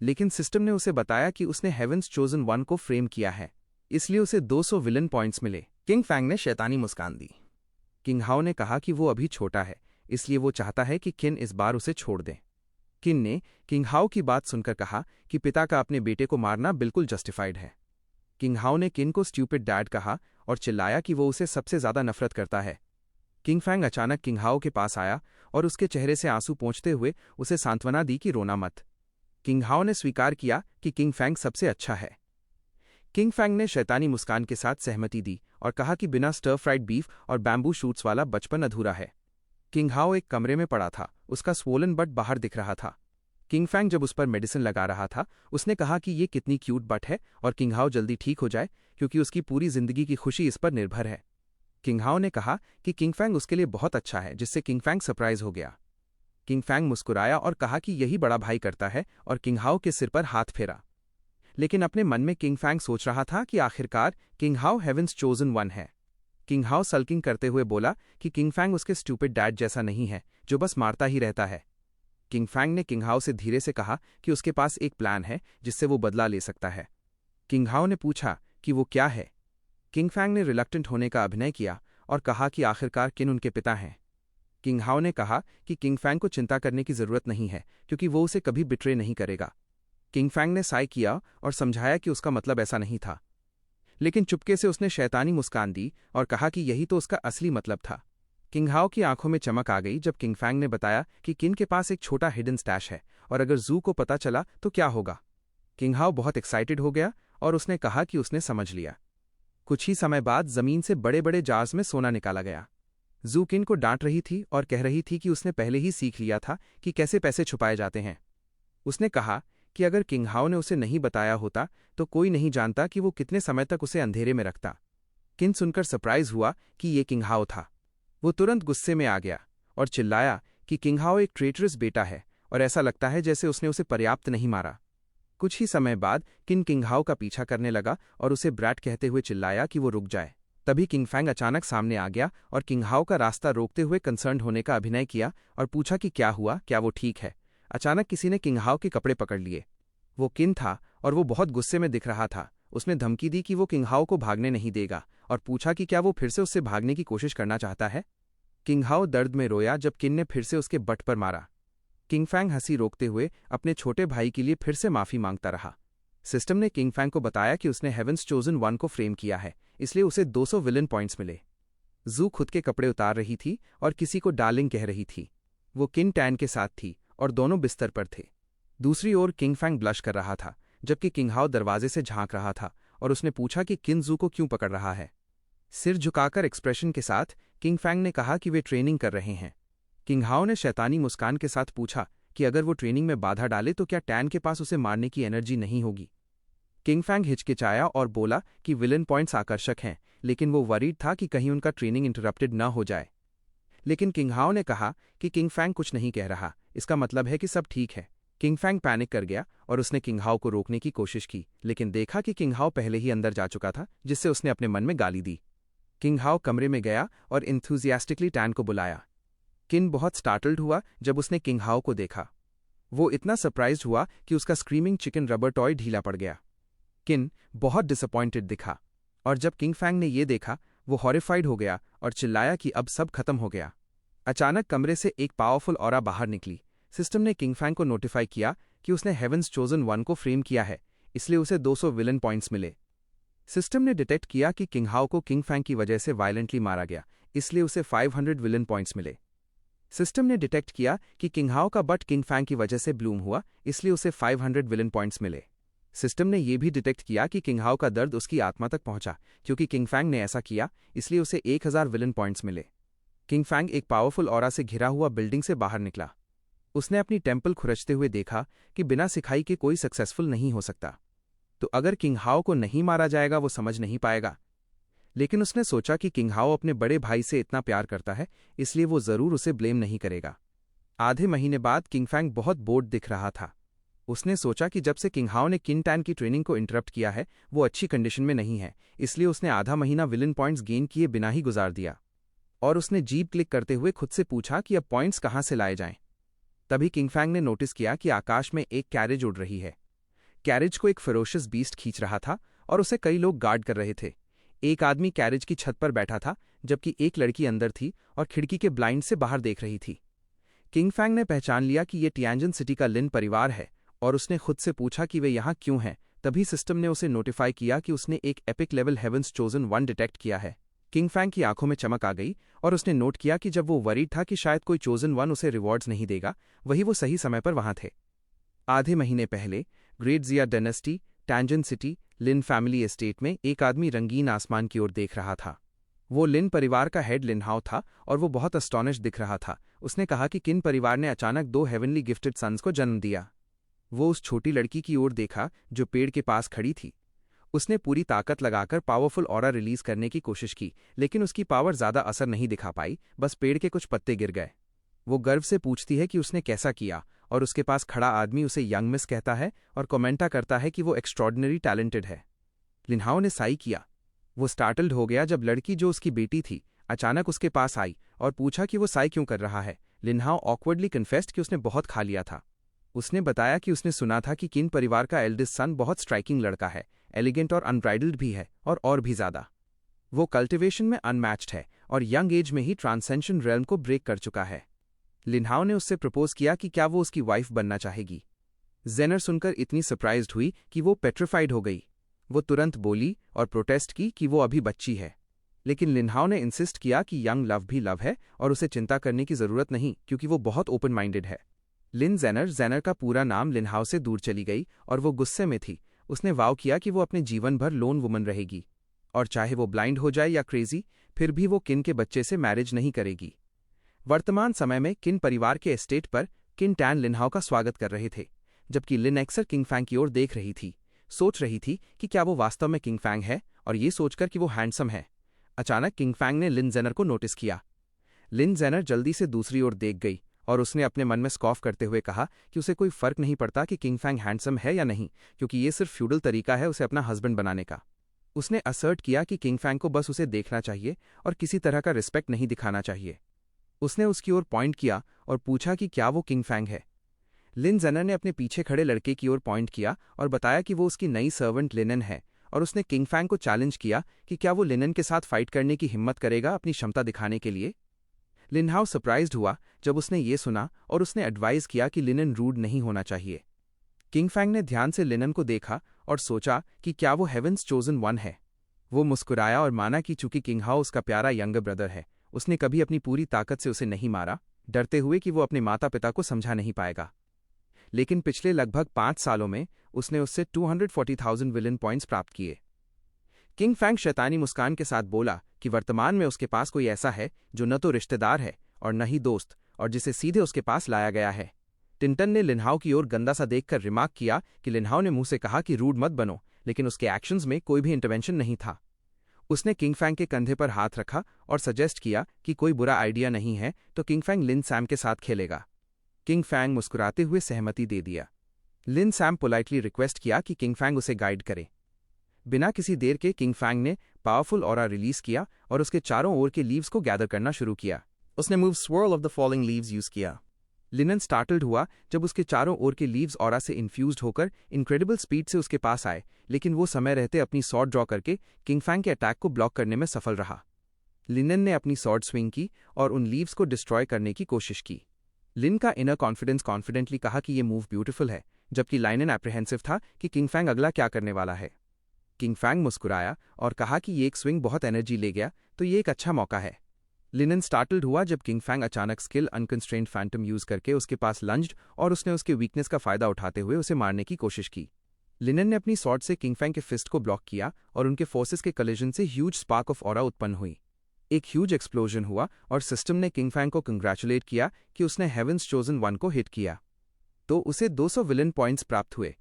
लेकिन सिस्टम ने उसे बताया कि उसने हेवेंस चोजन वन को फ्रेम किया है, इसलिए उसे 200 विलन पॉइंट्स मिले। किंग फैंग ने शैतानी मुस्कान दी। किंग हाओ ने कहा कि वो अभी छोटा है, इसलिए वो चाहता है कि किन इस बार उसे छोड़ दें। किन ने किंग हाओ की बात सुनकर कहा कि पिता का अपने बेटे को मारना बिल्कुल जस्टिफाइड है। किंग हाओ ने किन को स्ट्यूपिड डैड कहा और चिल्लाया कि वो उसे सबसे ज्यादा नफरत करता है। किंग फैंग अचानक किंग हाओ के पास आया और उसके चेहरे से आंसू पोंछते हुए उसे सांत्वना दी कि रोना मत। किंग हाओ ने स्वीकार किया कि किंग फैंग सबसे अच्छा है। किंग फैंग ने शैतानी मुस्कान के साथ सहमति दी और कहा कि बिना स्टर फ्राइड बीफ और बैम्बू शूट्स वाला बचपन अधूरा है। किंग हाओ एक कमरे में पड़ा था, उसका स्वोलन बट बाहर दिख रहा था। किंग फैंग जब उस पर मेडिसिन लगा रहा था, उसने कहा कि ये कितनी क्यूट बट है और किंग हाओ जल्दी ठीक हो जाए क्योंकि उसकी पूरी जिंदगी की खुशी इस पर निर्भर है। किंग हाओ ने कहा कि किंग फैंग उसके लिए बहुत अच्छा है, जिससे किंग फैंग सरप्राइज हो गया। किंग फैंग मुस्कुराया और कहा कि यही बड़ा भाई करता है और किंग हाओ के सिर पर हाथ फेरा। लेकिन अपने मन में किंग फैंग सोच रहा था कि आखिरकार किंग हाओ हेवेंस चोजन वन है। किंग हाओ सल्किंग करते हुए बोला कि किंग फैंग उसके स्टूपिड डैड जैसा नहीं है जो बस मारता ही रहता है। किंग फैंग ने किंग हाओ से धीरे से कहा कि उसके पास एक प्लान है जिससे वो बदला ले सकता है। किंग हाओ ने पूछा कि वो क्या है। किंग फैंग ने रिलक्टेंट होने का अभिनय किया और कहा कि आखिरकार किन उनके पिता हैं। किंग हाओ ने कहा कि किंग फैंग को चिंता करने की जरूरत नहीं है क्योंकि वो उसे कभी बिट्रे नहीं करेगा। किंग फैंग ने साई किया और समझाया कि उसका मतलब ऐसा नहीं था, लेकिन चुपके से उसने शैतानी मुस्कान दी और कहा कि यही तो उसका असली मतलब था। किंग हाओ की आंखों में चमक आ गई जब किंग फैंग ने बताया कि किन के पास एक छोटा हिडन स्टैश है और अगर जू को पता चला तो क्या होगा। किंग हाओ बहुत एक्साइटेड हो गया और उसने कहा कि उसने समझ लिया। कुछ ही समय बाद जमीन से बड़े बड़े जार्स में सोना निकाला गया। जू किन को डांट रही थी और कह रही थी कि उसने पहले ही सीख लिया था कि कैसे पैसे छुपाए जाते हैं। उसने कहा कि अगर किंग हाओ ने उसे नहीं बताया होता तो कोई नहीं जानता कि वो कितने समय तक उसे अंधेरे में रखता। किन सुनकर सरप्राइज हुआ कि ये किंग हाओ था। वो तुरंत गुस्से में आ गया और चिल्लाया कि किंग हाओ एक ट्रेटरस बेटा है और ऐसा लगता है जैसे उसने उसे पर्याप्त नहीं मारा। कुछ ही समय बाद किन किंग हाओ का पीछा करने लगा और उसे ब्रैट कहते हुए चिल्लाया कि वो रुक जाए। तभी किंग फैंग अचानक सामने आ गया और किंग हाओ का रास्ता रोकते हुए कंसर्न्ड होने का अभिनय किया और पूछा कि क्या हुआ, क्या वो ठीक है। अचानक किसी ने किंग हाओ के कपड़े पकड़ लिए। वो किन था और वो बहुत गुस्से में दिख रहा था। उसने धमकी दी कि वो किंग हाओ को भागने नहीं देगा और पूछा कि क्या वो फिर से उससे भागने की कोशिश करना चाहता है। किंग हाओ दर्द में रोया जब किन ने फिर से उसके बट पर मारा। किंग फैंग हंसी रोकते हुए अपने छोटे भाई के लिए फिर से माफी मांगता रहा। सिस्टम ने किंग फैंग को बताया कि उसने हेवेंस चोजन वन को फ्रेम किया है, इसलिए उसे 200 विलन पॉइंट्स मिले। जू खुद के कपड़े उतार रही थी और किसी को डार्लिंग कह रही थी। वो किन टैन के साथ थी और दोनों बिस्तर पर थे। दूसरी ओर किंग फैंग ब्लश कर रहा था, जबकि किंग हाओ दरवाजे से झांक रहा था और उसने पूछा कि किन जू को क्यों पकड़ रहा है। सिर झुकाकर एक्सप्रेशन के साथ किंग फैंग ने कहा कि वे ट्रेनिंग कर रहे हैं। किंग हाओ ने शैतानी मुस्कान के साथ पूछा कि अगर वो ट्रेनिंग में बाधा डाले तो क्या टैन के पास उसे मारने की एनर्जी नहीं होगी। किंग फैंग हिचकिचाया और बोला कि विलन पॉइंट्स आकर्षक हैं, लेकिन वो वरीड था कि कहीं उनका ट्रेनिंग इंटरप्टेड न हो जाए। लेकिन किंग हाओ ने कहा कि किंग फैंग कुछ नहीं कह रहा, इसका मतलब है कि सब ठीक है। किंग फैंग पैनिक कर गया और उसने किंग हाओ को रोकने की कोशिश की, लेकिन देखा कि किंग हाओ पहले ही अंदर जा चुका था, जिससे उसने अपने मन में गाली दी। किंग हाओ कमरे में गया और इंथुजियास्टिकली टैन को बुलाया। किन बहुत स्टार्टल्ड हुआ जब उसने किंग हाओ को देखा। वो इतना सरप्राइज्ड हुआ कि उसका स्क्रीमिंग चिकन रबर टॉय ढीला पड़ गया। किन बहुत डिसअपॉइंटेड दिखा, और जब किंग फैंग ने ये देखा वो हॉरिफाइड हो गया और चिल्लाया कि अब सब खत्म हो गया। अचानक कमरे से एक पावरफुल ऑरा बाहर निकली। सिस्टम ने किंग फैंग को नोटिफाई किया कि उसने हेवंस चोजन वन को फ्रेम किया है, इसलिए उसे 200 विलन पॉइंट्स मिले। सिस्टम ने डिटेक्ट किया कि किंग हाओ को किंग फैंग की वजह से वायलेंटली मारा गया, इसलिए उसे 500 विलन पॉइंट्स मिले। सिस्टम ने डिटेक्ट किया कि किंग हाओ का बट किंग फैंग की वजह से ब्लूम हुआ, इसलिए उसे 500 विलन पॉइंट्स मिले। सिस्टम ने यह भी डिटेक्ट किया कि किंग हाओ का दर्द उसकी आत्मा तक पहुंचा, क्योंकि किंग फैंग ने ऐसा किया, इसलिए उसे 1000 विलन पॉइंट्स मिले। किंग फैंग एक पावरफुल ऑरा से घिरा हुआ बिल्डिंग से बाहर निकला। उसने अपनी टेम्पल खुरचते हुए देखा कि बिना सिखाई के कोई सक्सेसफुल नहीं हो सकता। तो अगर किंग हाओ को नहीं मारा जाएगा वो समझ नहीं पाएगा। लेकिन उसने सोचा कि किंग हाओ अपने बड़े भाई से इतना प्यार करता है, इसलिए वो जरूर उसे ब्लेम नहीं करेगा। आधे महीने बाद किंग फैंग बहुत बोर्ड दिख रहा था। उसने सोचा कि जब से किंग हाओ ने किन टैन की ट्रेनिंग को इंटरप्ट किया है वो अच्छी कंडीशन में नहीं है, इसलिए उसने आधा महीना विलन पॉइंट्स गेन किए बिना ही गुजार दिया। और उसने जीप क्लिक करते हुए खुद से पूछा कि अब पॉइंट्स कहाँ से लाए जाएं। तभी किंग फैंग ने नोटिस किया कि आकाश में एक कैरेज उड़ रही है। कैरेज को एक फेरोशियस बीस्ट खींच रहा था और उसे कई लोग गार्ड कर रहे थे। एक आदमी कैरेज की छत पर बैठा था, जबकि एक लड़की अंदर थी और खिड़की के ब्लाइंड से बाहर देख रही थी। किंग फैंग ने पहचान लिया कि ये टियांजन सिटी का लिन परिवार है और उसने खुद से पूछा कि वे यहाँ क्यों हैं। तभी सिस्टम ने उसे नोटिफाई किया कि उसने एक epic level heavens chosen one detect किया है। किंग फैंग की आंखों में चमक आ गई और उसने नोट किया कि जब वो वरीड था कि शायद कोई चोजन वन उसे रिवॉर्ड्स नहीं देगा, वही वो सही समय पर वहां थे। आधे महीने पहले ग्रेट जिया डायनेस्टी टैंजन सिटी लिन फैमिली एस्टेट में एक आदमी रंगीन आसमान की ओर देख रहा था। वो लिन परिवार का हेड लिन हाओ था और वो बहुत अस्टॉनिश दिख रहा था। उसने कहा कि किन परिवार ने अचानक 2 हेवनली गिफ्टेड सन्स को जन्म दिया। वो उस छोटी लड़की की ओर देखा जो पेड़ के पास खड़ी थी। उसने पूरी ताकत लगाकर पावरफुल ऑरा रिलीज करने की कोशिश की, लेकिन उसकी पावर ज्यादा असर नहीं दिखा पाई, बस पेड़ के कुछ पत्ते गिर गए। वो गर्व से पूछती है कि उसने कैसा किया, और उसके पास खड़ा आदमी उसे यंग मिस कहता है और कमेंटा करता है कि वो एक्स्ट्रॉर्डिनरी टैलेंटेड है। लिन हाओ ने साई किया। वो स्टार्टल्ड हो गया जब लड़की जो उसकी बेटी थी अचानक उसके पास आई और पूछा कि वो साई क्यों कर रहा है। लिन हाओ ऑकवर्डली कन्फेस्ड कि उसने बहुत खा लिया था। उसने बताया कि उसने सुना था कि किन परिवार का एल्डेस्ट सन बहुत स्ट्राइकिंग लड़का है, एलिगेंट और अनब्राइडल्ड भी है, और भी ज्यादा। वो कल्टिवेशन में अनमैच्ड है और यंग एज में ही ट्रांसेंशन रेल्म को ब्रेक कर चुका है। लिन हाओ ने उससे प्रपोज किया कि क्या वो उसकी वाइफ बनना चाहेगी। जेनर सुनकर इतनी सरप्राइज्ड हुई कि वो पेट्रिफाइड हो गई। वो तुरंत बोली और प्रोटेस्ट की कि वो अभी बच्ची है। लेकिन लिन हाओ ने इंसिस्ट किया कि यंग लव भी लव है और उसे चिंता करने की जरूरत नहीं, क्योंकि वो बहुत ओपन माइंडेड है। लिन जेनर का पूरा नाम लिन हाओ से दूर चली गई और वो गुस्से में थी। उसने वाव किया कि वो अपने जीवन भर लोन वुमन रहेगी और चाहे वो ब्लाइंड हो जाए या क्रेजी, फिर भी वो किन के बच्चे से मैरिज नहीं करेगी। वर्तमान समय में किन परिवार के एस्टेट पर किन टैन लिन हाओ का स्वागत कर रहे थे, जबकि लिन अक्सर किंग फैंग की ओर देख रही थी, सोच रही थी कि क्या वो वास्तव में किंग फैंग है, और ये सोचकर कि वो हैंडसम है। अचानक किंग फैंग ने लिन जेनर को नोटिस किया। लिन जेनर जल्दी से दूसरी ओर देख गई और उसने अपने मन में स्कॉफ करते हुए कहा कि उसे कोई फर्क नहीं पड़ता कि किंग फैंग हैंडसम है या नहीं, क्योंकि ये सिर्फ फ्यूडल तरीका है उसे अपना हस्बैंड बनाने का। उसने असर्ट किया कि किंग फैंग को बस उसे देखना चाहिए और किसी तरह का रिस्पेक्ट नहीं दिखाना चाहिए। उसने उसकी ओर पॉइंट किया और पूछा कि क्या वो किंग फैंग है। लिन जेनर ने अपने पीछे खड़े लड़के की ओर पॉइंट किया और बताया कि वो उसकी नई सर्वेंट लिनन है, और उसने किंग फैंग को चैलेंज किया कि क्या वो लिनन के साथ फाइट करने की हिम्मत करेगा अपनी क्षमता दिखाने के लिए। लिन हाओ सरप्राइज्ड हुआ जब उसने ये सुना और उसने एडवाइज किया कि लिनन रूड नहीं होना चाहिए। किंग फैंग ने ध्यान से लिनन को देखा और सोचा कि क्या वो हेवंस चोजन वन है। वो मुस्कुराया और माना कि चूंकि किंग हाओ उसका प्यारा यंगर ब्रदर है, उसने कभी अपनी पूरी ताकत से उसे नहीं मारा, डरते हुए कि वो अपने माता पिता को समझा नहीं पाएगा। लेकिन पिछले लगभग 5 सालों में उसने उससे 240,000 विलन पॉइंट्स प्राप्त किए। किंग फैंग शैतानी मुस्कान के साथ बोला कि वर्तमान में उसके पास कोई ऐसा है जो न तो रिश्तेदार है और न ही दोस्त, और जिसे सीधे उसके पास लाया गया है। टिंटन ने लिनहाओ की ओर गंदा सा देखकर रिमार्क किया कि लिनहाओ ने मुंह से कहा कि रूड मत बनो, लेकिन उसके एक्शंस में कोई भी इंटरवेंशन नहीं था। उसने किंग फैंग के कंधे पर हाथ रखा और सजेस्ट किया कि कोई बुरा आइडिया नहीं है तो किंग फैंग लिन सैम के साथ खेलेगा। किंग फैंग मुस्कुराते हुए सहमति दे दिया। लिन सैम पोलाइटली रिक्वेस्ट किया कि किंग फैंग उसे गाइड करे। बिना किसी देर के किंग फैंग ने पावरफुल ऑरा रिलीज किया और उसके चारों ओर के लीव्स को गैदर करना शुरू किया। उसने move swirl of the falling leaves use किया। लिनन स्टार्टल्ड हुआ जब उसके चारों ओर के लीव्स ऑरा से इन्फ्यूज्ड होकर इनक्रेडिबल स्पीड से उसके पास आए, लेकिन वो समय रहते अपनी सॉर्ड ड्रॉ करके किंग फैंग के अटैक को ब्लॉक करने में सफल रहा। लिनन ने अपनी सॉर्ड स्विंग की और उन लीव्स को डिस्ट्रॉय करने की कोशिश की। लिन का इनर कॉन्फिडेंस कॉन्फिडेंटली कहा कि ये मूव ब्यूटीफुल है, जबकि लाइनन एप्रीहेंसिव था कि किंग फैंग अगला क्या करने वाला है। किंग फैंग मुस्कुराया और कहा कि ये एक स्विंग बहुत एनर्जी ले गया, तो ये एक अच्छा मौका है। लिनन स्टार्टल्ड हुआ जब किंग फैंग अचानक स्किल अनकंस्ट्रेन्ड फैंटम यूज करके उसके पास लंज्ड और उसने उसके वीकनेस का फायदा उठाते हुए उसे मारने की कोशिश की। लिनन ने अपनी स्वॉर्ड से किंग फैंग के फिस्ट को ब्लॉक किया और उनके फोर्सेस के कलिजन से ह्यूज स्पार्क ऑफ ऑरा उत्पन्न हुई। एक ह्यूज एक्सप्लोजन हुआ और सिस्टम ने किंग फैंग को कंग्रेचुलेट किया कि उसने हेवेंस चोजन वन को हिट किया, तो उसे 200 विलन पॉइंट्स प्राप्त हुए।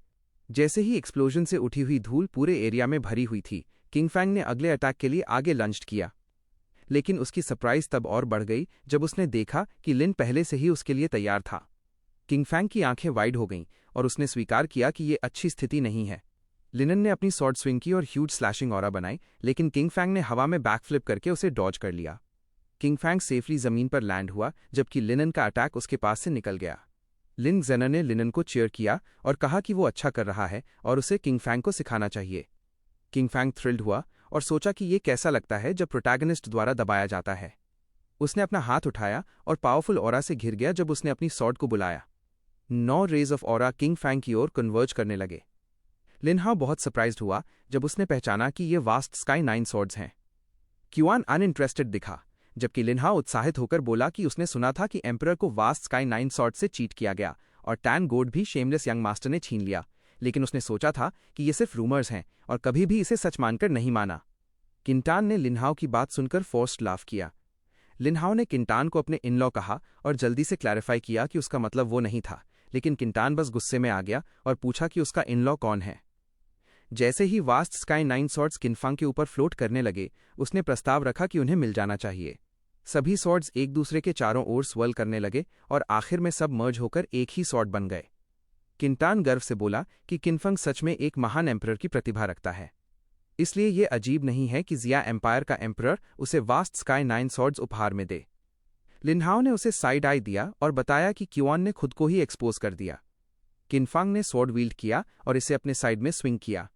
जैसे ही एक्सप्लोजन से उठी हुई धूल पूरे एरिया में भरी हुई थी, किंग फैंग ने अगले अटैक के लिए आगे लंज्ड किया। लेकिन उसकी सरप्राइज तब और बढ़ गई जब उसने देखा कि लिन पहले से ही उसके लिए तैयार था। किंग फैंग की आंखें वाइड हो गईं और उसने स्वीकार किया कि ये अच्छी स्थिति नहीं है। लिनन ने अपनी सॉर्ड स्विंग की और ह्यूज स्लैशिंग ऑरा बनाई, लेकिन किंग फैंग ने हवा में बैकफ्लिप करके उसे डॉज कर लिया। किंग फैंग सेफली जमीन पर लैंड हुआ जबकि लिनन का अटैक उसके पास से निकल गया। लिन जेनर ने लिनन को चीयर किया और कहा कि वो अच्छा कर रहा है और उसे किंग फैंग को सिखाना चाहिए। किंग फैंग थ्रिल्ड हुआ और सोचा कि ये कैसा लगता है जब प्रोटैगनिस्ट द्वारा दबाया जाता है। उसने अपना हाथ उठाया और पावरफुल ऑरा से घिर गया जब उसने अपनी सॉर्ड को बुलाया। 9 rays of aura King Fang की ओर कन्वर्ज करने लगे। लिनहाओ बहुत सरप्राइज्ड हुआ जब उसने पहचाना कि ये वास्ट स्काई 9 सॉर्ड्स हैं। क्यूआन अनइंटरेस्टेड दिखा, जबकि लिनहाओ उत्साहित होकर बोला कि उसने सुना था कि एम्परर को वास्ट स्काई 9 सॉर्ड से चीट किया गया और टैन गोड भी शेमलेस यंग मास्टर ने छीन लिया, लेकिन उसने सोचा था कि ये सिर्फ रूमर्स हैं और कभी भी इसे सच मानकर नहीं माना। किंटान ने लिनहाओ की बात सुनकर फोर्स्ड लाफ किया। लिनहाओ ने किंटान को अपने इनलॉ कहा और जल्दी से क्लैरिफाई किया कि उसका मतलब वो नहीं था, लेकिन किंटान बस गुस्से में आ गया और पूछा कि उसका इनलॉ कौन है। जैसे ही वास्ट स्काई 9 सॉर्ड्स किंगफंग के ऊपर फ्लोट करने लगे, उसने प्रस्ताव रखा कि उन्हें मिल जाना चाहिए। सभी सॉर्ड्स एक दूसरे के चारों ओर स्वर्ल करने लगे और आखिर में सब मर्ज होकर एक ही सॉर्ड बन गए। किंटान गर्व से बोला कि किंगफंग सच में एक महान एम्परर की प्रतिभा रखता है, इसलिए ये अजीब नहीं है कि जिया एम्पायर का एम्परर उसे वास्ट स्काई 9 सॉर्ड्स उपहार में दे। लिनहाओ ने उसे साइड आई दिया और बताया कि क्यूआन ने खुद को ही एक्सपोज कर दिया। किंगफंग ने स्वॉर्ड वील्ड किया और इसे अपने साइड में स्विंग किया।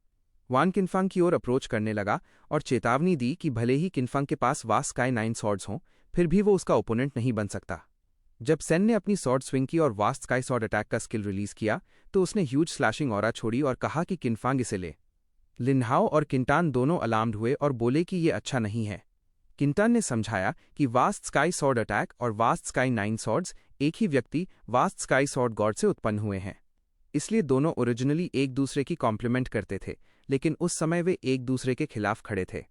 वान किंगफंग की ओर अप्रोच करने लगा और चेतावनी दी कि भले ही किंगफंग के पास वास्ट स्काई 9 सॉर्ड्स हों, फिर भी वो उसका ओपोनेंट नहीं बन सकता। जब सेन ने अपनी सॉर्ड स्विंग की और वास्ट स्काई सॉर्ड अटैक का स्किल रिलीज किया, तो उसने ह्यूज स्लैशिंग ऑरा छोड़ी और कहा कि किंगफंग इसे ले। लिनहाओ और किंटान दोनों अलार्म्ड हुए और बोले कि ये अच्छा नहीं है। किंटान ने समझाया कि वास्ट स्काई सॉर्ड अटैक और वास्ट स्काई 9 सॉर्ड्स एक ही व्यक्ति वास्ट स्काई सॉर्ड गॉड से उत्पन्न हुए हैं, इसलिए दोनों ओरिजिनली एक दूसरे की कॉम्प्लीमेंट करते थे, लेकिन उस समय वे एक दूसरे के खिलाफ खड़े थे।